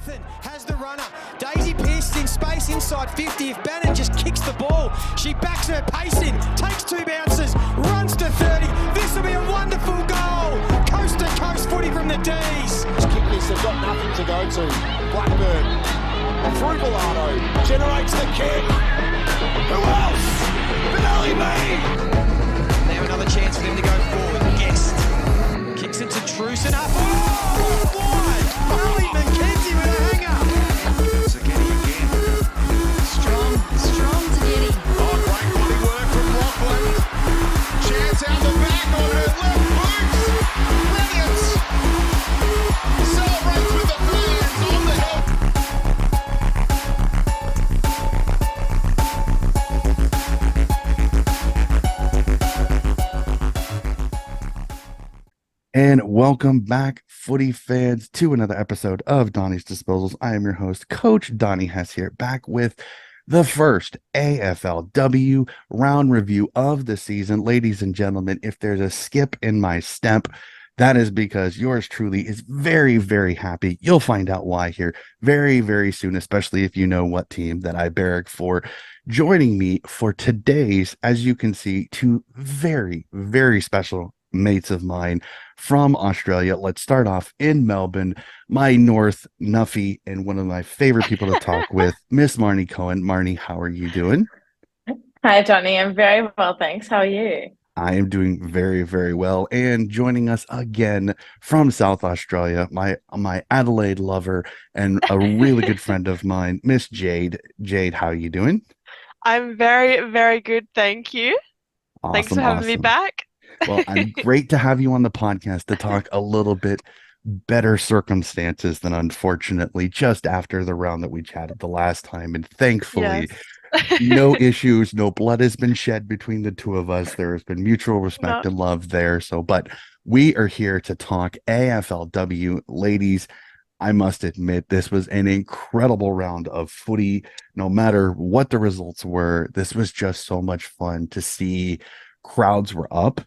Nathan has the runner. Daisy Pearce in space inside 50. If Bannon just kicks the ball, she backs her pace in, takes 2 bounces, runs to 30. This will be a wonderful goal. Coast to coast footy from the D's. Kickers have got nothing to go to. Blackburn through Bilardo generates the kick. Who else? Benelli May. Now another chance for them to go forward. Guest kicks it to Truce and up. Oh, wide. Harley McKenzie with a hanger. Zagetti again. Strong Zagetti. Oh, great body work from Lachlan. Chance out the back on her left boot. Brilliant. Celebrates with the fans on the hill. And welcome back, footy fans, to another episode of Donnie's Disposals. I am your host, Coach Donnie Hess here, back with the first AFLW round review of the season. Ladies and gentlemen, if there's a skip in my step, that is because yours truly is very, very happy. You'll find out why here very, very soon, especially if you know what team that I barrack for. Joining me for today's, as you can see, two very, very special mates of mine from Australia. Let's start off in Melbourne, my North Nuffy and one of my favorite people to talk with, Miss Marnie Cohen. Marnie, how are you doing? Hi, Johnny. I'm very well, thanks. How are you? I am doing very, very well. And joining us again from South Australia, my Adelaide lover and a really good friend of mine, Miss Jade. Jade, how are you doing? I'm very, very good. Thank you. Awesome, Thanks for having me back. Well, I'm great to have you on the podcast to talk a little bit better circumstances than unfortunately just after the round that we chatted the last time. And thankfully, no issues, no blood has been shed between the two of us. There has been mutual respect and love there. So, but we are here to talk AFLW. Ladies, I must admit, this was an incredible round of footy. No matter what the results were, this was just so much fun to see. Crowds were up.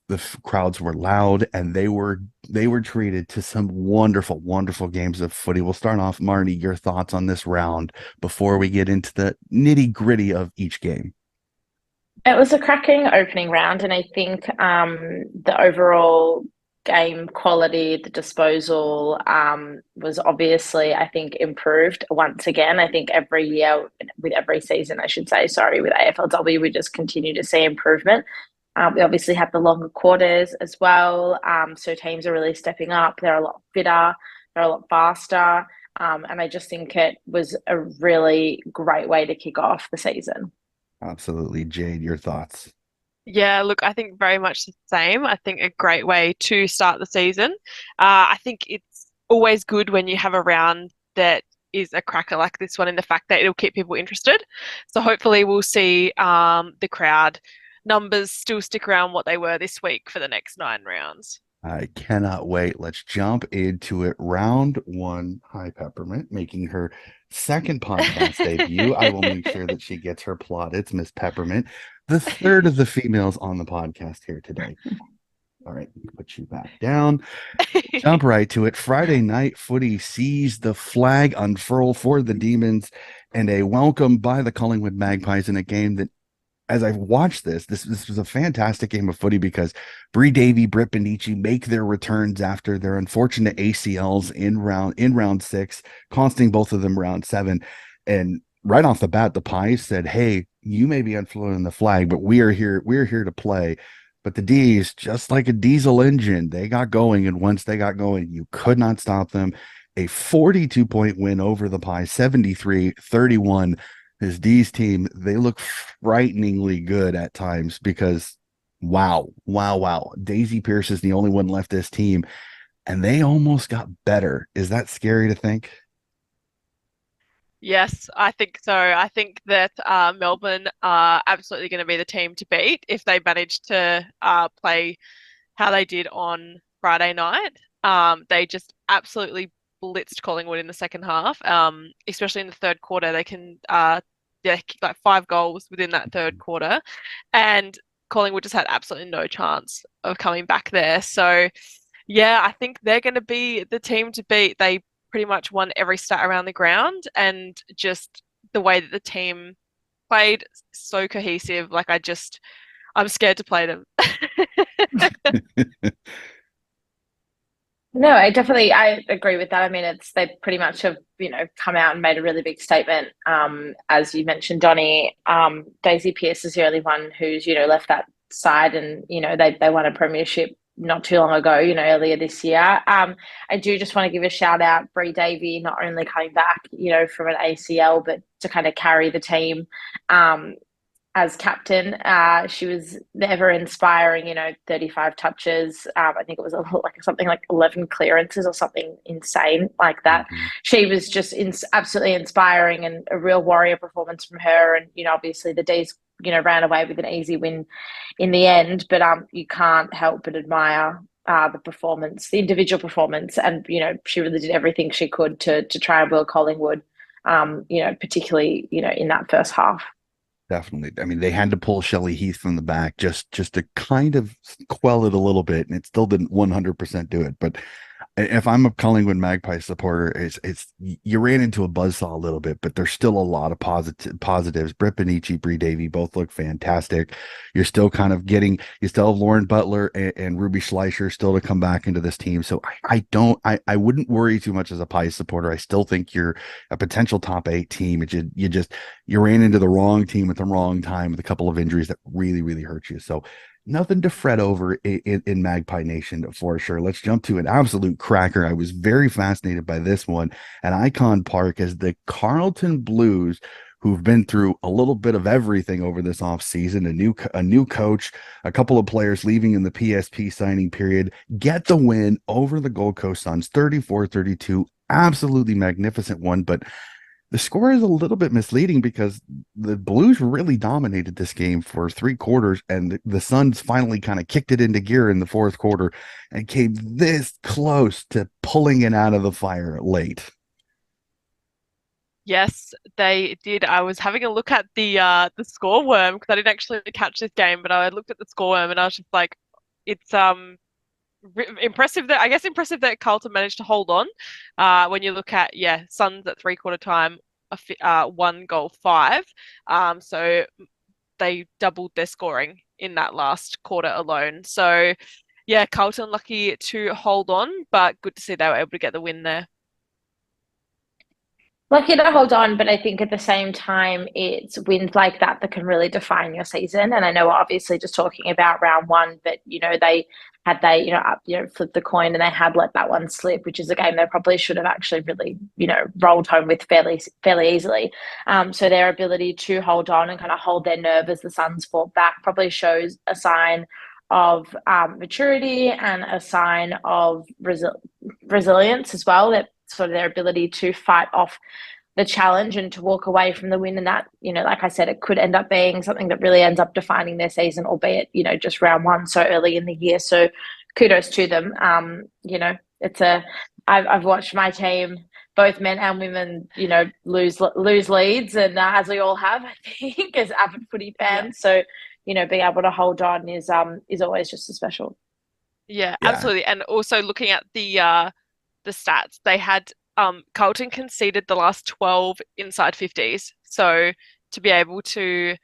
The crowds were loud, and they were treated to some wonderful, wonderful games of footy. We'll start off, Marnie, your thoughts on this round before we get into the nitty gritty of each game. It was a cracking opening round, and I think the overall game quality, the disposal was obviously, I think, improved once again. I think every year, with every season, I should say, sorry, with AFLW, we just continue to see improvement. We obviously have the longer quarters as well. So teams are really stepping up. They're a lot fitter. They're a lot faster. And I just think it was a really great way to kick off the season. Absolutely. Jade, your thoughts? Yeah, look, I think very much the same. I think a great way to start the season. I think it's always good when you have a round that is a cracker like this one in the fact that it'll keep people interested. So hopefully we'll see the crowd numbers still stick around what they were this week for the next 9 rounds. I cannot wait. Let's jump into it. Round 1, Hi Peppermint, making her second podcast debut. I will make sure that she gets her plaudits, Miss Peppermint, the third of the females on the podcast here today. All right, put you back down. Jump right to it. Friday night footy sees the flag unfurl for the Demons and a welcome by the Collingwood Magpies in a game that, as I've watched this was a fantastic game of footy because Bree Davey, Britt Benici make their returns after their unfortunate ACLs in round 6, costing both of them round 7. And right off the bat, the Pies said, "Hey, you may be unfurling the flag, but we're here to play." But the D's, just like a diesel engine, they got going. And once they got going, you could not stop them. A 42-point win over the Pies, 73-31. This D's team, they look frighteningly good at times because wow. Daisy Pearce is the only one left this team, and they almost got better. Is that scary to think? Yes, I think so. I think that Melbourne are absolutely going to be the team to beat if they manage to play how they did on Friday night. They just absolutely blitzed Collingwood in the second half, especially in the third quarter. They can kick like 5 goals within that third quarter, and Collingwood just had absolutely no chance of coming back there. So yeah, I think they're going to be the team to beat. They pretty much won every stat around the ground, and just the way that the team played, so cohesive. Like I'm scared to play them. No, I agree with that. I mean, they pretty much have, come out and made a really big statement. As you mentioned, Donny, Daisy Pearce is the only one who's, left that side, and, they won a premiership not too long ago, earlier this year. I do just want to give a shout out, Bree Davey, not only coming back, from an ACL, but to kind of carry the team. As captain. She was ever inspiring, 35 touches. I think it was something like 11 clearances or something insane like that. Mhm. She was just absolutely inspiring, and a real warrior performance from her. And, obviously the D's, ran away with an easy win in the end, but you can't help but admire the performance, the individual performance. And, she really did everything she could to try and will Collingwood, particularly, in that first half. Definitely. I mean, they had to pull Shelley Heath from the back just to kind of quell it a little bit, and it still didn't 100% do it. But if I'm a Collingwood Magpie supporter, it's you ran into a buzzsaw a little bit, but there's still a lot of positives. Britt Benici, Bree Davy both look fantastic. You're still kind of you still have Lauren Butler and Ruby Schleicher still to come back into this team. So I wouldn't worry too much as a Pies supporter. I still think you're a potential top 8 team. You ran into the wrong team at the wrong time with a couple of injuries that really, really hurt you. So nothing to fret over in Magpie Nation for sure. Let's jump to an absolute cracker. I was very fascinated by this one at Icon Park as the Carlton Blues, who've been through a little bit of everything over this offseason, a new coach, a couple of players leaving in the PSP signing period, get the win over the Gold Coast Suns, 34-32. Absolutely magnificent one, but the score is a little bit misleading because the Blues really dominated this game for 3 quarters, and the Suns finally kind of kicked it into gear in the 4th quarter and came this close to pulling it out of the fire late. Yes, they did. I was having a look at the score worm because I didn't actually catch this game, but I looked at the score worm and I was just like, it's impressive that Carlton managed to hold on. When you look at Suns at 3/4 time, 1-5. So they doubled their scoring in that last quarter alone. So yeah, Carlton lucky to hold on, but good to see they were able to get the win there. Lucky to hold on, but I think at the same time, it's wins like that can really define your season. And I know we're obviously just talking about round one, but they flipped the coin and they had let that one slip, which is a game they probably should have actually really, rolled home with fairly easily. So their ability to hold on and kind of hold their nerve as the Suns fought back probably shows a sign of maturity and a sign of resilience as well. That sort of their ability to fight off the challenge and to walk away from the win. And that, like I said, it could end up being something that really ends up defining their season, albeit, just round one so early in the year. So kudos to them. I've watched my team, both men and women, lose leads. And as we all have, I think, as avid footy fans. Yeah. So, being able to hold on is always just as special. Yeah, absolutely. And also looking at the stats, they had Carlton conceded the last 12 inside 50s. So to be able to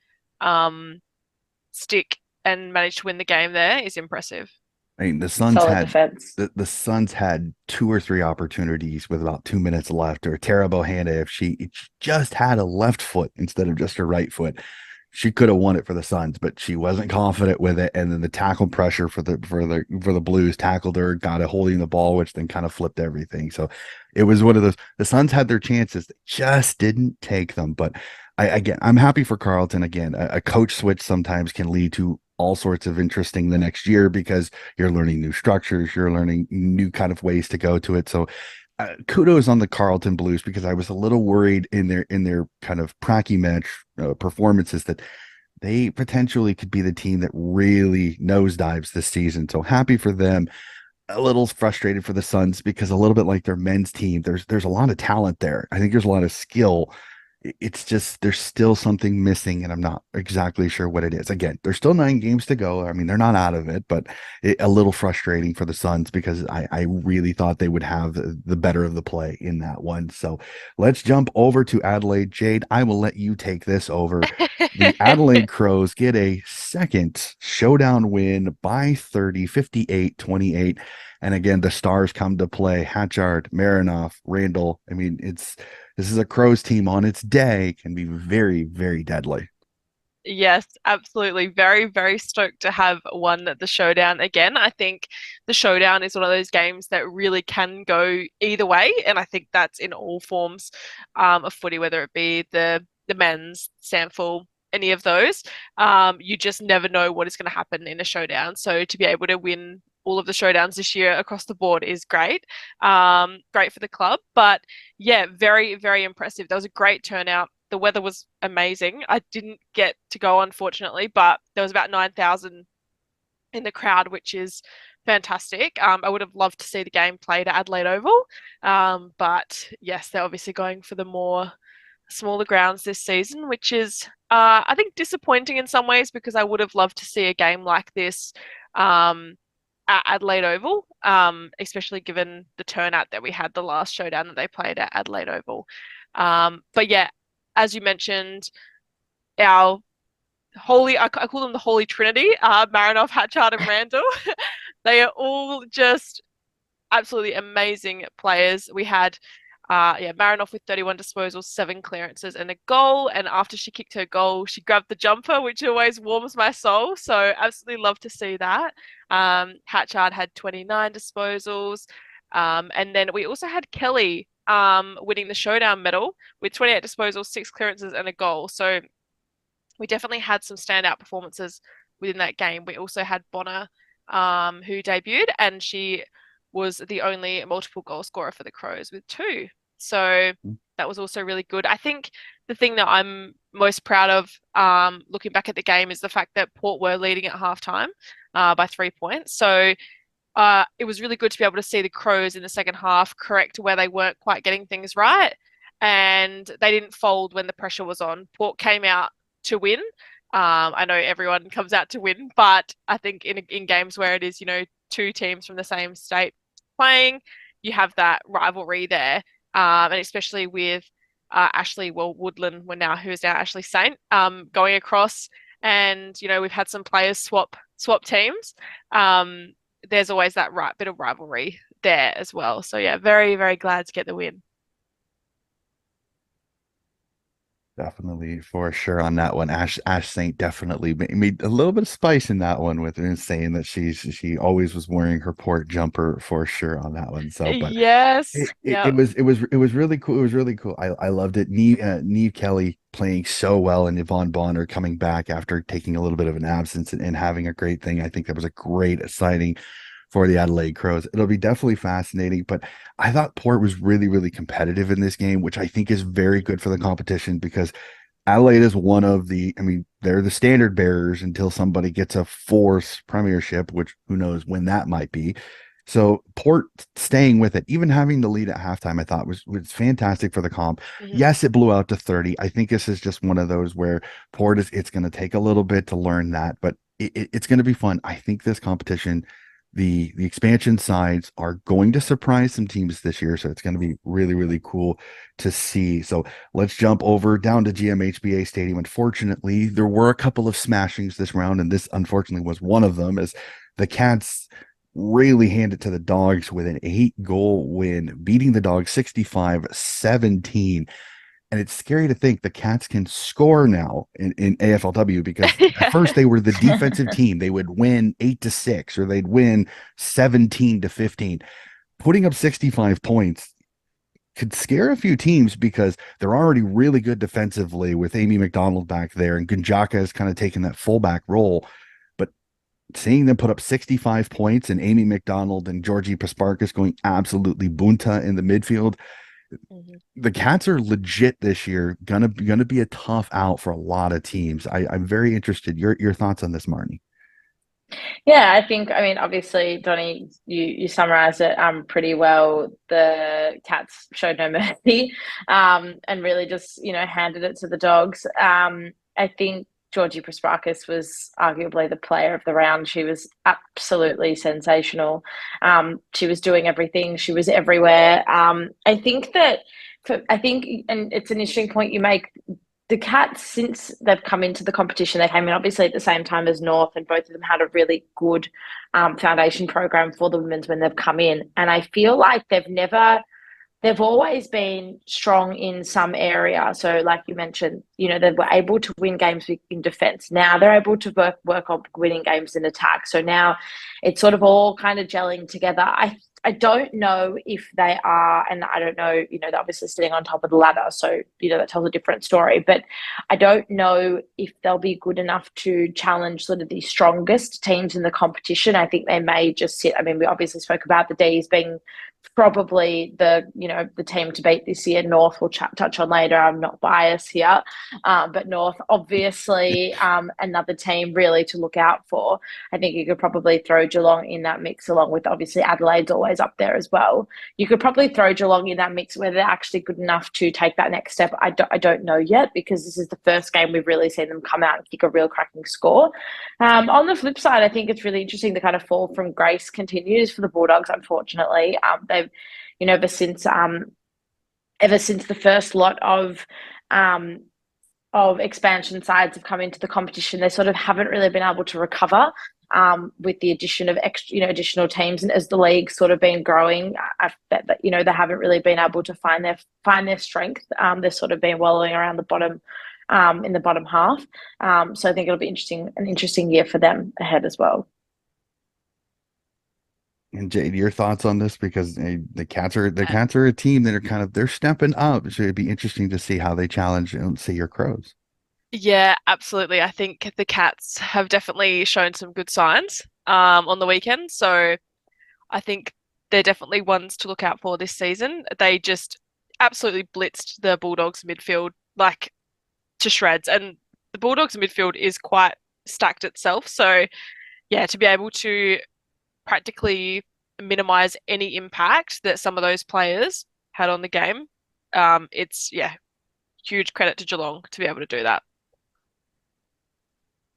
stick and manage to win the game there is impressive. I mean, the Suns Solid had defense. The Suns had 2 or 3 opportunities with about 2 minutes left. Or Tara Bohanna, if she just had a left foot instead of just her right foot, she could have won it for the Suns, but she wasn't confident with it. And then the tackle pressure for the Blues tackled her, got a holding the ball, which then kind of flipped everything. So it was one of those. The Suns had their chances, they just didn't take them. But I'm happy for Carlton. Again, a coach switch sometimes can lead to all sorts of interesting the next year because you're learning new structures, you're learning new kind of ways to go to it. So kudos on the Carlton Blues, because I was a little worried in their kind of pracky match performances that they potentially could be the team that really nosedives this season. So happy for them. A little frustrated for the Suns because a little bit like their men's team, there's a lot of talent there. I think there's a lot of skill. it's just there's still something missing, and I'm not exactly sure what it is. Again, there's still 9 games to go. I mean, they're not out of it, but a little frustrating for the Suns because I really thought they would have the better of the play in that one. So let's jump over to Adelaide. Jade, I will let you take this over. The Adelaide Crows get a second showdown win by 30, 58-28. And again, the stars come to play. Hatchard, Marinoff, Randall. I mean, this is a Crows team on its day, can be very, very deadly. Yes, absolutely. Very, very stoked to have won the showdown again. I think the showdown is one of those games that really can go either way, and I think that's in all forms of footy, whether it be the men's, Sample, any of those. You just never know what is going to happen in a showdown. So to be able to win all of the showdowns this year across the board is great. Great for the club, but yeah, very, very impressive. There was a great turnout. The weather was amazing. I didn't get to go, unfortunately, but there was about 9,000 in the crowd, which is fantastic. I would have loved to see the game played at Adelaide Oval. But yes, they're obviously going for the more smaller grounds this season, which is, I think, disappointing in some ways because I would have loved to see a game like this at Adelaide Oval, especially given the turnout that we had the last showdown that they played at Adelaide Oval. But yeah, as you mentioned, our I call them the Holy Trinity, Marinoff, Hatchard, and Randall. They are all just absolutely amazing players. We had Marinoff with 31 disposals, 7 clearances, and a goal. And after she kicked her goal, she grabbed the jumper, which always warms my soul. So absolutely love to see that. Hatchard had 29 disposals. And then we also had Kelly winning the showdown medal with 28 disposals, 6 clearances, and a goal. So we definitely had some standout performances within that game. We also had Bonner, who debuted, and she was the only multiple goal scorer for the Crows with 2. So that was also really good. I think the thing that I'm most proud of, looking back at the game, is the fact that Port were leading at halftime by 3 points. So it was really good to be able to see the Crows in the second half correct where they weren't quite getting things right. And they didn't fold when the pressure was on. Port came out to win. I know everyone comes out to win, but I think in games where it is, 2 teams from the same state playing, you have that rivalry there. And especially with Woodland, who is now Ashley Saint, going across, and we've had some players swap teams. There's always that bit of rivalry there as well. So yeah, very, very glad to get the win. Definitely for sure on that one. Ash Saint definitely made a little bit of spice in that one with her saying that she always was wearing her Port jumper for sure on that one. So, but Yes, it was really cool. It was really cool. I loved it. Neve Kelly playing so well, and Yvonne Bonner coming back after taking a little bit of an absence and having a great thing. I think that was a great signing for the Adelaide Crows. It'll be definitely fascinating, but I thought Port was really, really competitive in this game, which I think is very good for the competition because Adelaide is one of they're the standard bearers until somebody gets a fourth premiership, which who knows when that might be. So Port staying with it, even having the lead at halftime, I thought was fantastic for the comp. Mm-hmm. Yes, it blew out to 30. I think this is just one of those where Port it's going to take a little bit to learn that, but it's going to be fun. I think this competition, the expansion sides are going to surprise some teams this year, so it's going to be really, really cool to see. So let's jump over down to GMHBA Stadium. Unfortunately, there were a couple of smashings this round, and this unfortunately was one of them, as the Cats really hand it to the Dogs with an 8-goal win, beating the Dogs 65-17. And it's scary to think the Cats can score now in AFLW because at first they were the defensive team. They would win 8-6 or they'd win 17-15. Putting up 65 points could scare a few teams because they're already really good defensively with Amy McDonald back there, and Gunjaka has kind of taken that fullback role. But seeing them put up 65 points and Amy McDonald and Georgie Pasparkas going absolutely bunta in the midfield, the Cats are legit this year. Gonna be a tough out for a lot of teams. I'm very interested. Your thoughts on this, Marnie? Yeah, I mean, obviously, Donny, you summarised it pretty well. The Cats showed no mercy, and really just handed it to the Dogs. I think Georgie Prespakis was arguably the player of the round. She was absolutely sensational. She was doing everything. She was everywhere. I think that. I think, and it's an interesting point you make, the Cats, since they've come into the competition, they came in obviously at the same time as North, and both of them had a really good foundation program for the women's when they've come in. And I feel like they've always been strong in some area. So, like you mentioned, they were able to win games in defense. Now they're able to work on winning games in attack. So now it's sort of all kind of gelling together. I don't know if they are, and I don't know, they're obviously sitting on top of the ladder. So, that tells a different story. But I don't know if they'll be good enough to challenge sort of the strongest teams in the competition. I think they may just sit. I mean, we obviously spoke about the D's being probably the team to beat this year. North will touch on later. I'm not biased here, but North obviously another team really to look out for. I think you could probably throw Geelong in that mix, along with obviously Adelaide's always up there as well. You could probably throw Geelong in that mix, whether they're actually good enough to take that next step. I don't know yet, because this is the first game we've really seen them come out and kick a real cracking score. On the flip side, I think it's really interesting the kind of fall from grace continues for the Bulldogs. Unfortunately, they've, ever since the first lot of expansion sides have come into the competition, they sort of haven't really been able to recover. With the addition of additional teams, and as the league's sort of been growing, I bet that they haven't really been able to find their strength. They've sort of been wallowing around the bottom, in the bottom half. So I think it'll be an interesting year for them ahead as well. And Jade, your thoughts on this? Because the Cats are a team that are they're stepping up. So it'd be interesting to see how they challenge, say, your Crows. Yeah, absolutely. I think the Cats have definitely shown some good signs on the weekend. So I think they're definitely ones to look out for this season. They just absolutely blitzed the Bulldogs midfield like to shreds. And the Bulldogs midfield is quite stacked itself. So yeah, to be able to practically minimize any impact that some of those players had on the game, it's huge credit to Geelong to be able to do that.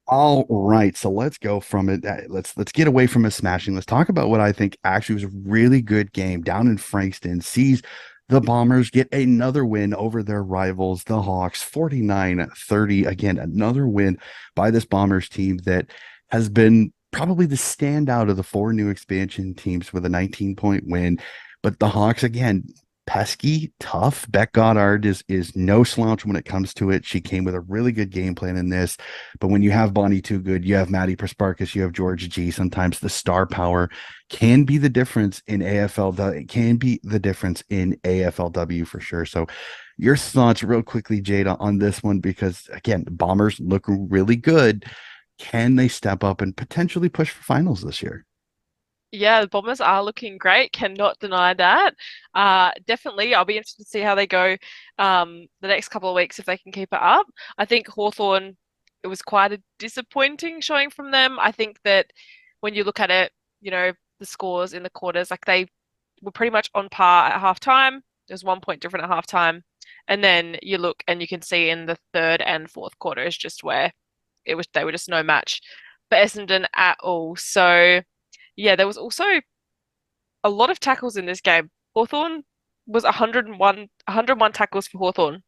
All right, so let's go from it. Let's get away from a smashing. Let's talk about what I think actually was a really good game down in Frankston. Sees the Bombers get another win over their rivals, the Hawks, 49-30. Again, another win by this Bombers team that has been probably the standout of the four new expansion teams with a 19-point win. But the Hawks, again, pesky, tough. Beck Goddard is no slouch when it comes to it. She came with a really good game plan in this. But when you have Bonnie Too Good, you have Maddie Prasparkas, you have Georgia G. Sometimes the star power can be the difference in AFL. It can be the difference in AFLW for sure. So your thoughts real quickly, Jada, on this one, because again, Bombers look really good. Can they step up and potentially push for finals this year? Yeah, the Bombers are looking great. Cannot deny that. Definitely, I'll be interested to see how they go the next couple of weeks if they can keep it up. I think Hawthorn, it was quite a disappointing showing from them. I think that when you look at it, the scores in the quarters, like they were pretty much on par at halftime. There's 1 point different at halftime. And then you look and you can see in the third and fourth quarter is just where they were just no match for Essendon at all. So yeah, there was also a lot of tackles in this game. Hawthorn was 101 tackles for Hawthorn,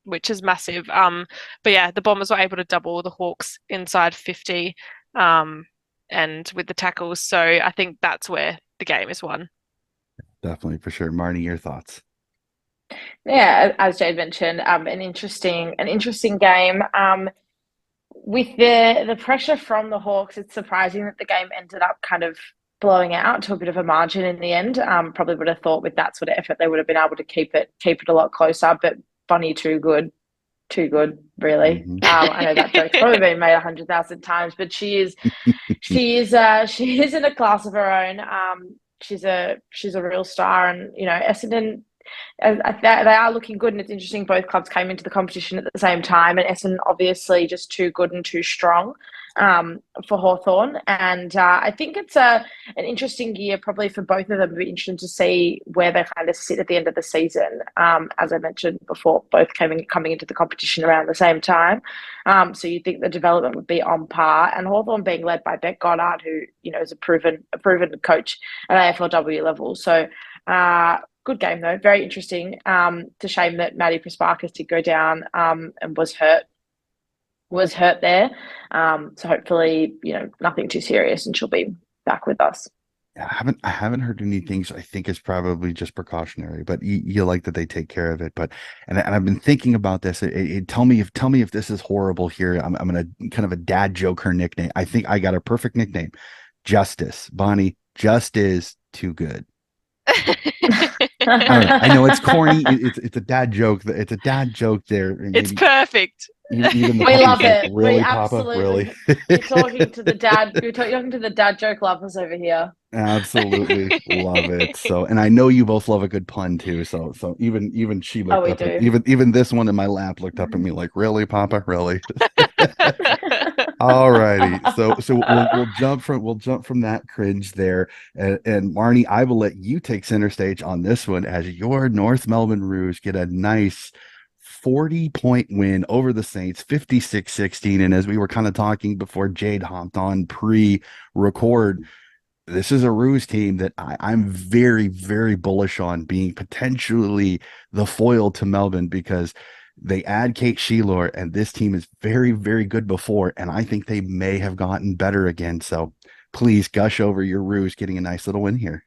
which is massive. But yeah, the Bombers were able to double the Hawks inside 50, and with the tackles. So I think that's where the game is won. Definitely, for sure. Marnie, your thoughts? Yeah, as Jade mentioned, an interesting game. With the pressure from the Hawks, it's surprising that the game ended up kind of blowing out to a bit of a margin in the end. Probably would have thought with that sort of effort they would have been able to keep it a lot closer. But Bonnie too good, really. Mm-hmm. I know that joke's probably been made 100,000 times, but she is in a class of her own. She's a real star, and Essendon. they are looking good, and it's interesting both clubs came into the competition at the same time, and Essendon obviously just too good and too strong for Hawthorn. And I think it's an interesting year probably for both of them. It'll be interesting to see where they kind of sit at the end of the season. As I mentioned before, both coming into the competition around the same time. So you think the development would be on par, and Hawthorn being led by Beck Goddard, who is a proven coach at AFLW level. So good game though, very interesting. It's a shame that Maddie Prasparkas did go down and was hurt there. So hopefully, nothing too serious, and she'll be back with us. I haven't heard anything, so I think it's probably just precautionary. But you like that they take care of it. But and I've been thinking about this. Tell me if this is horrible here. I'm gonna kind of a dad joke her nickname. I think I got a perfect nickname, Justice. Bonnie, just is too good. I know it's corny. It's a dad joke. It's a dad joke there. It's perfect. Even the We love like, it. really, We Papa? absolutely. Really? You're talking to the dad. You're talking to the dad joke lovers over here. Absolutely love it. So, and I know you both love a good pun too. So even she looked we up do. at, even this one in my lap looked up at me like, really, Papa? Really? All righty. So we'll jump from that cringe there. And Marnie, I will let you take center stage on this one as your North Melbourne Rouge get a nice 40-point win over the Saints, 56-16. And as we were kind of talking before Jade hopped on pre-record, this is a Rouge team that I'm very, very bullish on being potentially the foil to Melbourne, because they add Kate Sheelor, and this team is very, very good before, and I think they may have gotten better again. So please gush over your Rouge getting a nice little win here.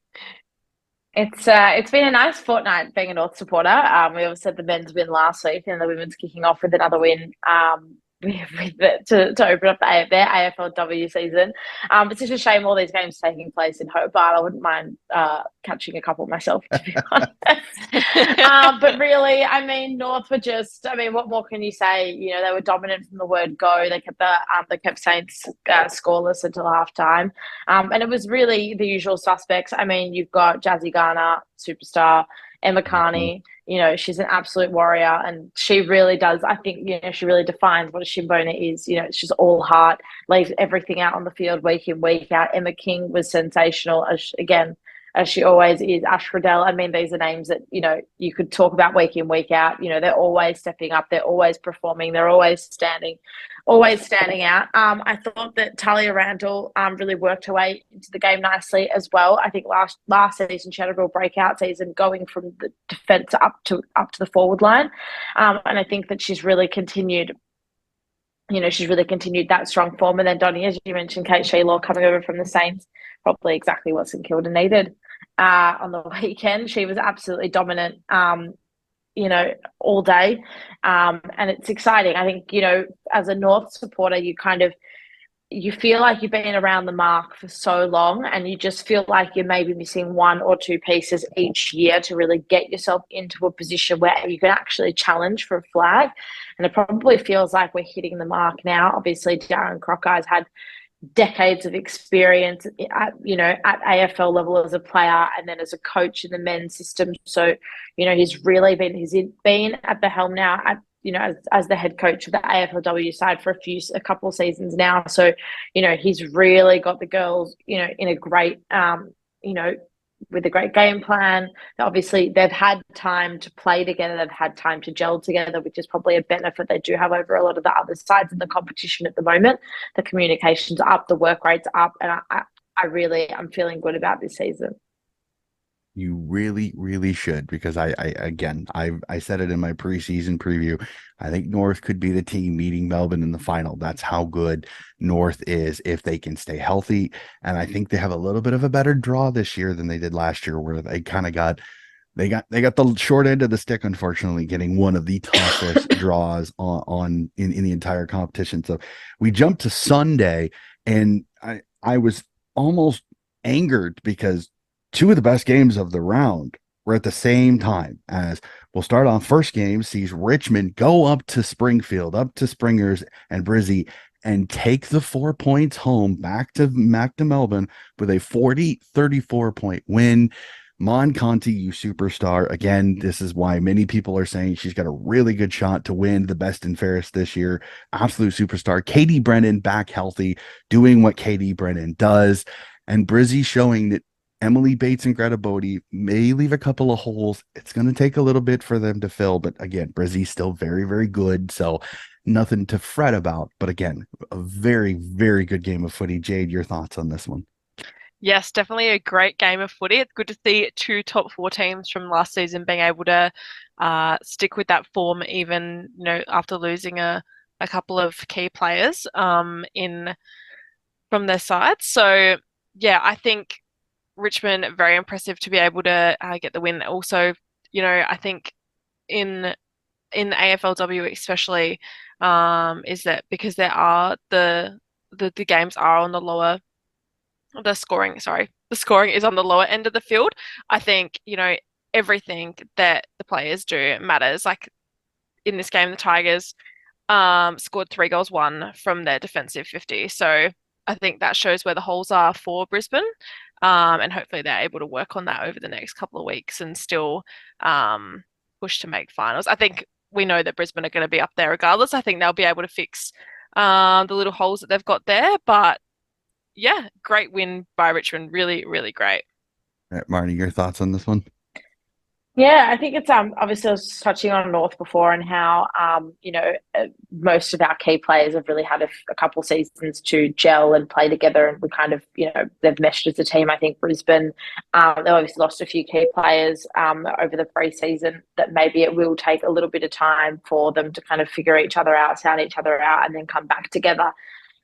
It's been a nice fortnight being a North supporter. We obviously had the men's win last week, and the women's kicking off with another win to open up their AFLW season. It's just a shame all these games taking place in Hobart. I wouldn't mind catching a couple myself, to be honest. But really, I mean, North were just, what more can you say? They were dominant from the word go. They kept Saints scoreless until halftime. And it was really the usual suspects. I mean, you've got Jazzy Garner, superstar, Emma Carney. She's an absolute warrior, and she really does. I think, she really defines what a Shimbona is. It's just all heart, lays everything out on the field week in, week out. Emma King was sensational, as she always is. Ash Riddell. These are names that, you could talk about week in, week out. They're always stepping up. They're always performing. They're always standing out. I thought that Talia Randall really worked her way into the game nicely as well. I think last season she had a real breakout season, going from the defence up to the forward line. And I think that she's really continued that strong form. And then Donnie, as you mentioned, Kate Sheelor coming over from the Saints, probably exactly what St Kilda needed on the weekend. She was absolutely dominant, all day. And it's exciting. I think, as a North supporter, you feel like you've been around the mark for so long, and you just feel like you're maybe missing one or two pieces each year to really get yourself into a position where you can actually challenge for a flag. And it probably feels like we're hitting the mark now. Obviously, Darren Crockey's had decades of experience at AFL level as a player, and then as a coach in the men's system. So, he's been at the helm now as the head coach of the AFLW side for a couple seasons now. So, he's really got the girls, in a great, with a great game plan. Obviously, they've had time to play together. They've had time to gel together, which is probably a benefit they do have over a lot of the other sides in the competition at the moment. The communication's up, the work rate's up, and I'm feeling good about this season. You really, really should, because I said it in my preseason preview. I think North could be the team meeting Melbourne in the final. That's how good North is if they can stay healthy. And I think they have a little bit of a better draw this year than they did last year, where they kind of got the short end of the stick, unfortunately, getting one of the toughest draws in the entire competition. So we jumped to Sunday, and I was almost angered because two of the best games of the round were at the same time. As we'll start on first game, sees Richmond go up to Springfield, up to Springers and Brizzy, and take the 4 points home back to Melbourne with a 34 point win. Mon Conti, you superstar. Again, this is why many people are saying she's got a really good shot to win the best and fairest this year. Absolute superstar. Katie Brennan back healthy, doing what Katie Brennan does. And Brizzy showing that Emily Bates and Greta Bodie may leave a couple of holes. It's going to take a little bit for them to fill. But again, Brizzy's still very, very good. So nothing to fret about. But again, a very, very good game of footy. Jade, your thoughts on this one? Yes, definitely a great game of footy. It's good to see two top four teams from last season being able to stick with that form, even after losing a couple of key players in from their sides. So yeah, I think Richmond very impressive to be able to get the win. Also, I think in the AFLW especially, is that because there are the games are on the lower the scoring is on the lower end of the field. I think, everything that the players do matters. Like in this game, the Tigers scored 3 goals, one from their defensive 50. So I think that shows where the holes are for Brisbane. And hopefully they're able to work on that over the next couple of weeks and still push to make finals. I think we know that Brisbane are going to be up there regardless. I think they'll be able to fix the little holes that they've got there. But yeah, great win by Richmond. Really, really great. All right, Marty, your thoughts on this one? Yeah, I think it's obviously I was touching on North before and how most of our key players have really had a couple seasons to gel and play together, and we kind of they've meshed as a team. I think Brisbane they've obviously lost a few key players over the pre-season that maybe it will take a little bit of time for them to kind of figure each other out, sound each other out, and then come back together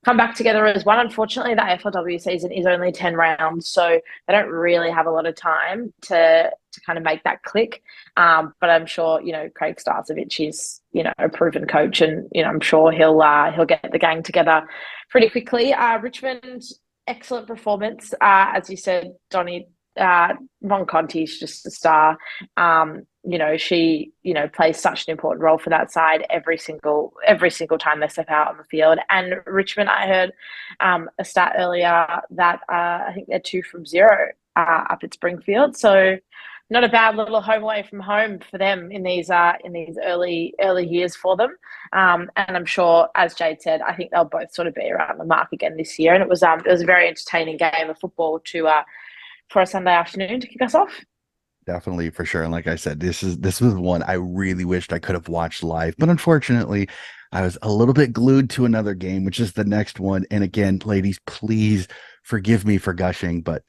as one. Unfortunately, the AFLW season is only 10 rounds, so they don't really have a lot of time to kind of make that click. But I'm sure, Craig Starcevich is, a proven coach, and, I'm sure he'll get the gang together pretty quickly. Richmond, excellent performance. As you said, Donnie, Mon Conti's just a star. She, plays such an important role for that side every single time they step out on the field. And Richmond, I heard a stat earlier that I think they're 2 from 0 up at Springfield. So not a bad little home away from home for them in these early years for them. And I'm sure, as Jade said, I think they'll both sort of be around the mark again this year. And it was a very entertaining game of football for a Sunday afternoon to kick us off. Definitely, for sure. And like I said, this was one I really wished I could have watched live, but unfortunately, I was a little bit glued to another game, which is the next one. And again, ladies, please forgive me for gushing, but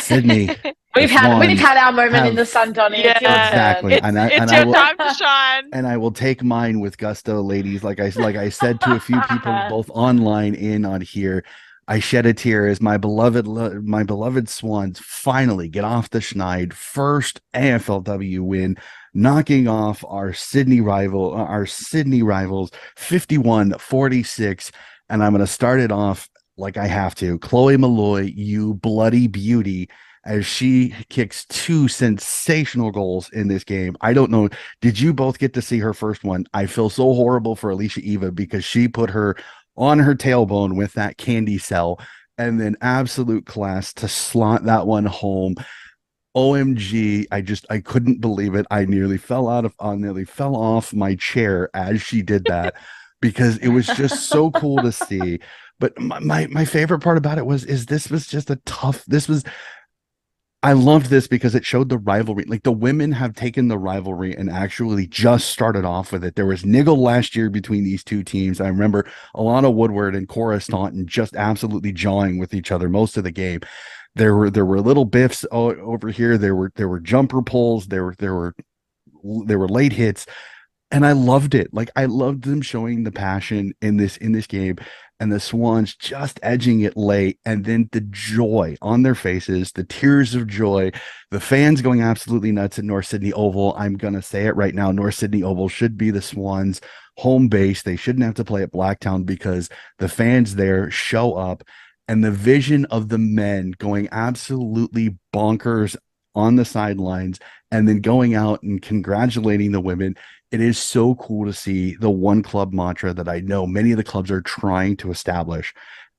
Sydney, we've had our moment in the sun, Donnie. Yeah, exactly. It's your time to shine. And I will take mine with gusto, ladies. Like I said to a few people, both online and on here, I shed a tear as my beloved Swans finally get off the schneid. First AFLW win, knocking off our Sydney rivals 51-46. And I'm going to start it off like I have to. Chloe Malloy, you bloody beauty, as she kicks 2 sensational goals in this game. I don't know. Did you both get to see her first one? I feel so horrible for Alicia Eva because she put her on her tailbone with that candy cell, and then absolute class to slot that one home. OMG, I couldn't believe it. I nearly fell off my chair as she did that because it was just so cool to see. But my favorite part about it was I loved this because it showed the rivalry. Like the women have taken the rivalry and actually just started off with it. There was niggle last year between these two teams. I remember Alana Woodward and Cora Staunton just absolutely jawing with each other most of the game. There were little biffs over here. There were jumper pulls. There were late hits. And I loved it. Like I loved them showing the passion in this game, and the Swans just edging it late, and then the joy on their faces, the tears of joy, the fans going absolutely nuts at North Sydney Oval. I'm gonna say it right now. North Sydney Oval should be the Swans' home base. They shouldn't have to play at Blacktown because the fans there show up, and the vision of the men going absolutely bonkers on the sidelines and then going out and congratulating the women. It is so cool to see the one club mantra that I know many of the clubs are trying to establish.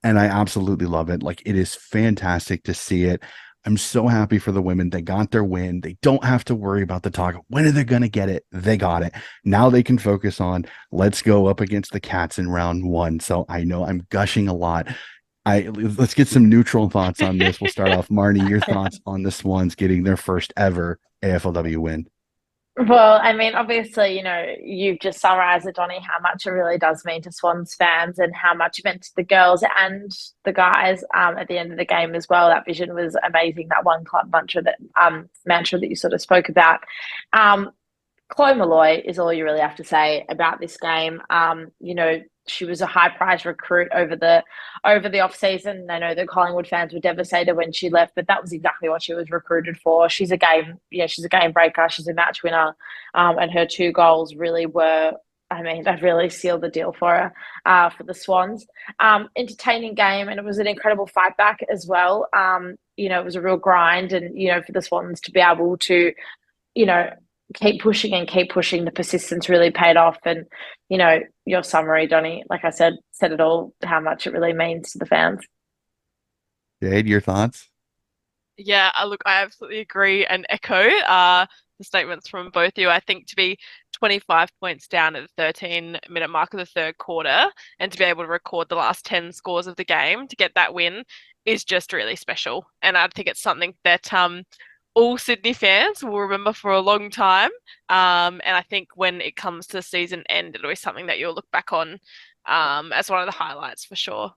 And I absolutely love it. Like it is fantastic to see it. I'm so happy for the women. They got their win. They don't have to worry about the talk. When are they going to get it? They got it. Now they can focus on let's go up against the Cats in round one. So I know I'm gushing a lot. Let's get some neutral thoughts on this. We'll start off. Marnie, your thoughts on the Swans getting their first ever AFLW win? Well, I mean, obviously, you've just summarized it, Donny, how much it really does mean to Swans fans and how much it meant to the girls and the guys at the end of the game as well. That vision was amazing. That one club mantra that you sort of spoke about. Um, Chloe Malloy is all you really have to say about this game. She was a high prize recruit over the off season. I know the Collingwood fans were devastated when she left, but that was exactly what she was recruited for. She's a game breaker. She's a match winner, and her two goals really were. I mean, that really sealed the deal for her, for the Swans. Entertaining game, and it was an incredible fight back as well. It was a real grind, and for the Swans to be able to you know, keep pushing and keep pushing. The persistence really paid off. And, your summary, Donny, like I said it all, how much it really means to the fans. Jade, your thoughts? Yeah, look, I absolutely agree and echo the statements from both of you. I think to be 25 points down at the 13-minute mark of the third quarter and to be able to record the last 10 scores of the game to get that win is just really special. And I think it's something that all Sydney fans will remember for a long time. And I think when it comes to the season end, it'll be something that you'll look back on as one of the highlights for sure.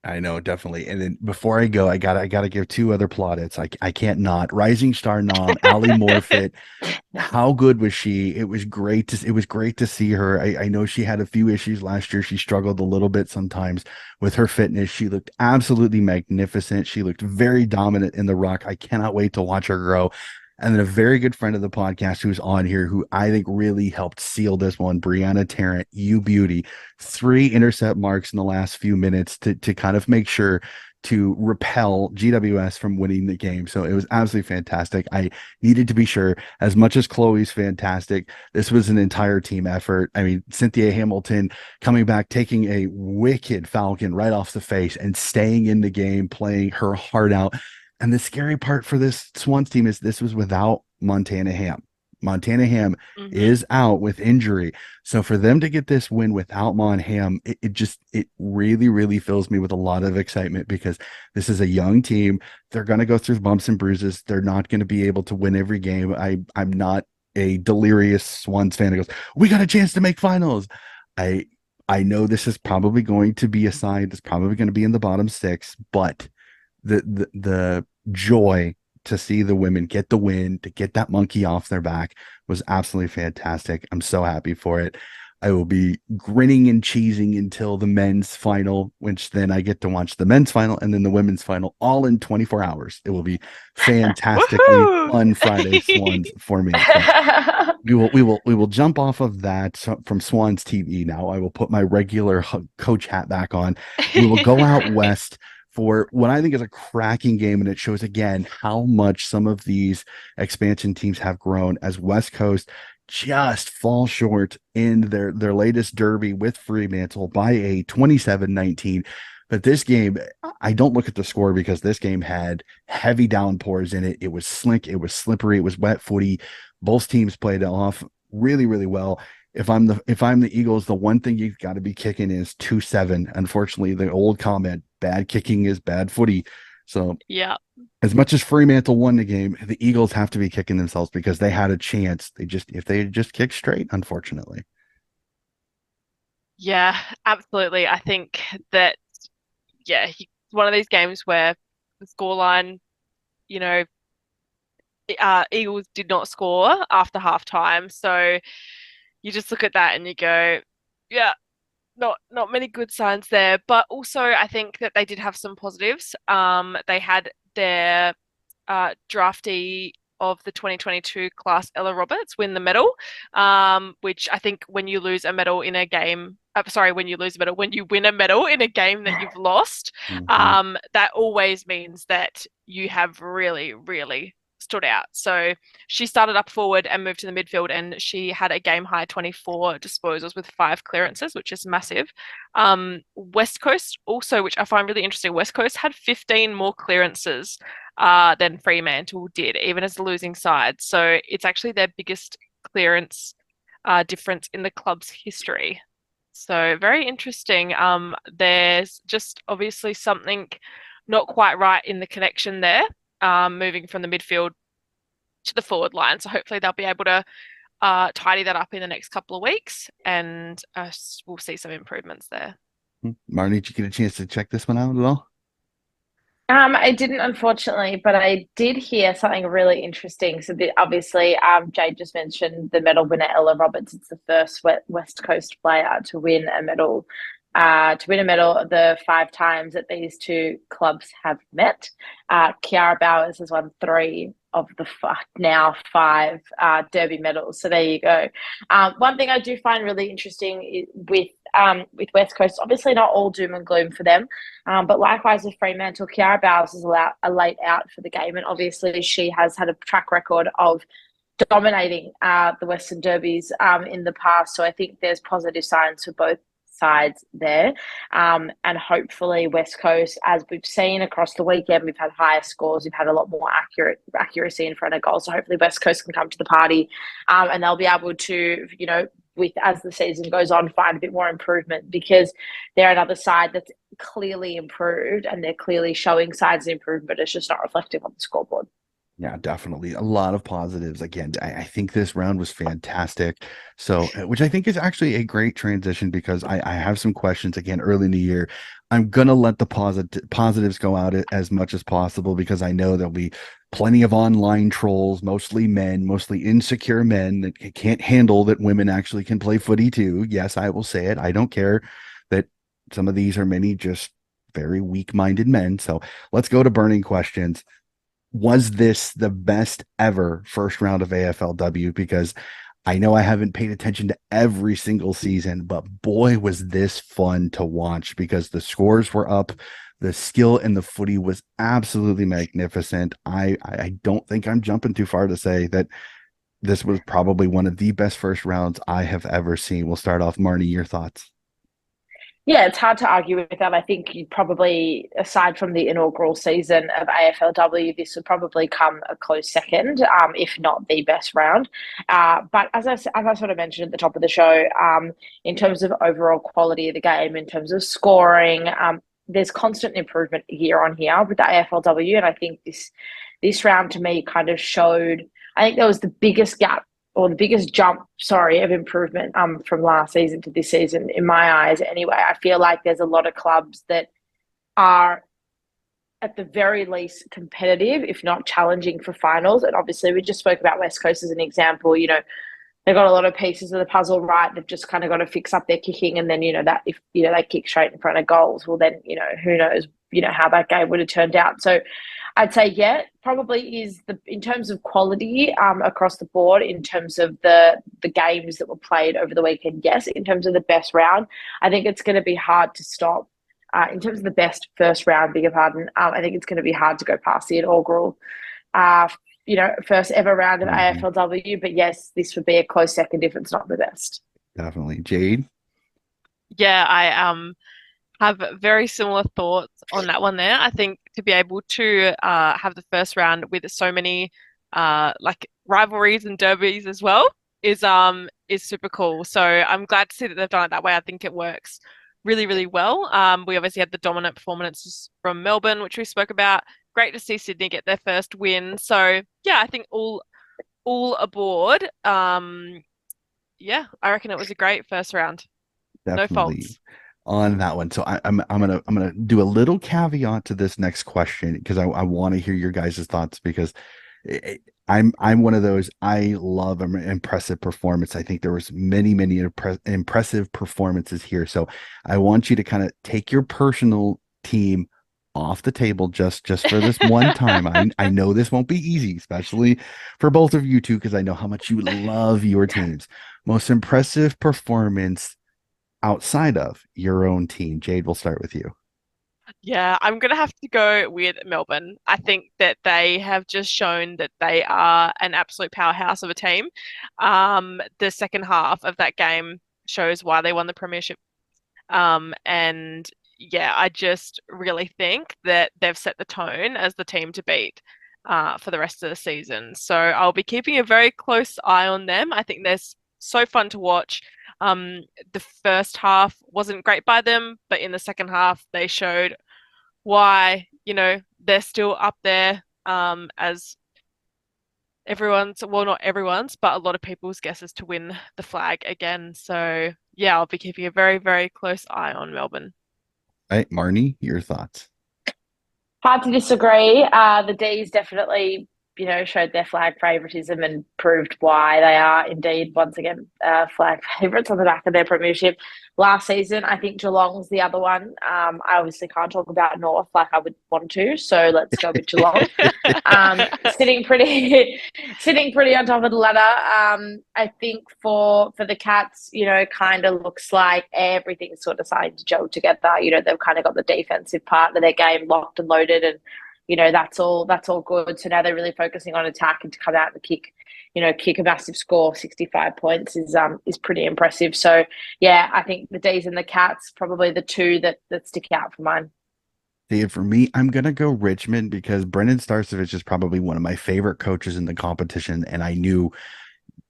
I know, definitely. And then before I go, I gotta give two other plaudits. I can't not. Rising Star nom, Ali Morfitt. How good was she? It was great to see her. I know she had a few issues last year. She struggled a little bit sometimes with her fitness. She looked absolutely magnificent. She looked very dominant in the ruck. I cannot wait to watch her grow. And then a very good friend of the podcast who's on here, who I think really helped seal this one, Brianna Tarrant, you beauty, 3 intercept marks in the last few minutes to kind of make sure to repel GWS from winning the game. So it was absolutely fantastic. I needed to be sure, as much as Chloe's fantastic, this was an entire team effort. I mean, Cynthia Hamilton coming back, taking a wicked Falcon right off the face and staying in the game, playing her heart out. And the scary part for this Swans team is this was without Montana Ham. Montana Ham is out with injury. So for them to get this win without Mon Ham, it really, really fills me with a lot of excitement because this is a young team. They're going to go through bumps and bruises. They're not going to be able to win every game. I'm not a delirious Swans fan who goes, we got a chance to make finals. I know this is probably going to be a side that's probably going to be in the bottom six, but the joy to see the women get the win, to get that monkey off their back was absolutely fantastic. I'm so happy for it. I will be grinning and cheesing until the men's final, which then I get to watch the men's final and then the women's final all in 24 hours. It will be fantastically fun Friday Swans for me. So we will jump off of that from Swans TV now. I will put my regular coach hat back on. We will go out west for what I think is a cracking game, and it shows again how much some of these expansion teams have grown as West Coast just fall short in their latest derby with Fremantle by a 27-19. But this game, I don't look at the score because this game had heavy downpours in it. It was slick, it was slippery, it was wet footy. Both teams played it off really, really well. If I'm the Eagles, the one thing you've got to be kicking is 2-7. Unfortunately, the old comment, bad kicking is bad footy. So Yeah. as much as Fremantle won the game, the Eagles have to be kicking themselves because they had a chance. If they just kicked straight, unfortunately. Yeah, absolutely. I think that, one of these games where the scoreline, you know, Eagles did not score after halftime. So you just look at that and you go, yeah, not many good signs there. But also, I think that they did have some positives. They had their draftee of the 2022 class, Ella Roberts, win the medal, which I think when you lose a medal in a game, when you lose a medal, when you win a medal in a game that you've lost, that always means that you have really, really stood out. So she started up forward and moved to the midfield, and she had a game high 24 disposals with 5 clearances, which is massive. West Coast also, which I find really interesting, West Coast had 15 more clearances than Fremantle did, even as the losing side. So it's actually their biggest clearance difference in the club's history. So very interesting. There's just obviously something not quite right in the connection there, moving from the midfield to the forward line. So hopefully they'll be able to tidy that up in the next couple of weeks, and we'll see some improvements there. Marnie, did you get a chance to check this one out at all? I didn't, unfortunately, but I did hear something really interesting. So, obviously, Jade just mentioned the medal winner, Ella Roberts. It's the first West Coast player to win a medal. The 5 times that these two clubs have met. Kiara Bowers has won 3 of the now 5 Derby medals. So there you go. One thing I do find really interesting with West Coast, obviously not all doom and gloom for them. But likewise with Fremantle, Kiara Bowles is a late out for the game, and obviously she has had a track record of dominating the Western Derbies in the past. So I think there's positive signs for both sides there. And hopefully West Coast, as we've seen across the weekend, we've had higher scores, we've had a lot more accuracy in front of goals. So hopefully West Coast can come to the party and they'll be able to, as the season goes on, find a bit more improvement, because they're another side that's clearly improved and they're clearly showing signs of improvement, but it's just not reflective on the scoreboard. Yeah, definitely. A lot of positives. Again, I think this round was fantastic. So, which I think is actually a great transition, because I have some questions again early in the year. I'm going to let the positives go out as much as possible, because I know there'll be plenty of online trolls, mostly men, mostly insecure men that can't handle that women actually can play footy too. Yes, I will say it. I don't care that some of these are many just very weak-minded men. So let's go to burning questions. Was this the best ever first round of AFLW? Because I know I haven't paid attention to every single season, but boy, was this fun to watch, because the scores were up. The skill in the footy was absolutely magnificent. I don't think I'm jumping too far to say that this was probably one of the best first rounds I have ever seen. We'll start off, Marnie, your thoughts. Yeah, it's hard to argue with that. I think you probably, aside from the inaugural season of AFLW, this would probably come a close second, if not the best round. But as I sort of mentioned at the top of the show, in terms of overall quality of the game, in terms of scoring, there's constant improvement year on year with the AFLW, and I think this round to me kind of showed. I think there was the biggest gap, or the biggest jump, sorry, of improvement from last season to this season, in my eyes anyway. I feel like there's a lot of clubs that are at the very least competitive, if not challenging for finals. And obviously we just spoke about West Coast as an example. They've got a lot of pieces of the puzzle right. They've just kind of got to fix up their kicking, and then that if they kick straight in front of goals, well then who knows how that game would have turned out. So I'd say probably is in terms of quality across the board, in terms of the games that were played over the weekend. Yes, in terms of the best round, I think it's going to be hard to stop. In terms of the best first round, beg your pardon, I think it's going to be hard to go past the inaugural first ever round of AFLW. But yes, this would be a close second if it's not the best. Definitely. Jade? Yeah, I have very similar thoughts on that one there. I think to be able to have the first round with so many like rivalries and derbies as well is super cool. So I'm glad to see that they've done it that way. I think it works really, really well. We obviously had the dominant performances from Melbourne, which we spoke about. Great to see Sydney get their first win. So yeah, I think all aboard. Yeah, I reckon it was a great first round. No Definitely. faults. On that one. So I'm gonna do a little caveat to this next question, because I want to hear your guys' thoughts, because I'm one of those. I love an impressive performance. I think there was many impressive performances here. So I want you to kind of take your personal team off the table just for this one time. I know this won't be easy, especially for both of you two, because I know how much you love your teams. Most impressive performance outside of your own team. Jade, we'll start with you. Yeah, I'm gonna have to go with Melbourne. I think that they have just shown that they are an absolute powerhouse of a team. The second half of that game shows why they won the premiership. And yeah, I just really think that they've set the tone as the team to beat for the rest of the season. So I'll be keeping a very close eye on them. I think they're so fun to watch. Um, the first half wasn't great by them, but in the second half, they showed why, they're still up there as everyone's, well, not everyone's, but a lot of people's guesses to win the flag again. So yeah, I'll be keeping a very, very close eye on Melbourne. All right, Marnie, your thoughts. Hard to disagree. The D's definitely, showed their flag favouritism and proved why they are indeed once again flag favourites on the back of their premiership last season. I think Geelong's the other one. I obviously can't talk about North like I would want to, so let's go with Geelong. Sitting pretty, sitting pretty on top of the ladder. I think for the Cats, kind of looks like everything's sort of starting to gel together. They've kind of got the defensive part of their game locked and loaded, and that's all good. So now they're really focusing on attack, and to come out and kick a massive score, 65 points is pretty impressive. So yeah, I think the D's and the Cats probably the two that stick out for mine. See, for me, I'm gonna go Richmond because Brendan Starcevich is probably one of my favorite coaches in the competition, and I knew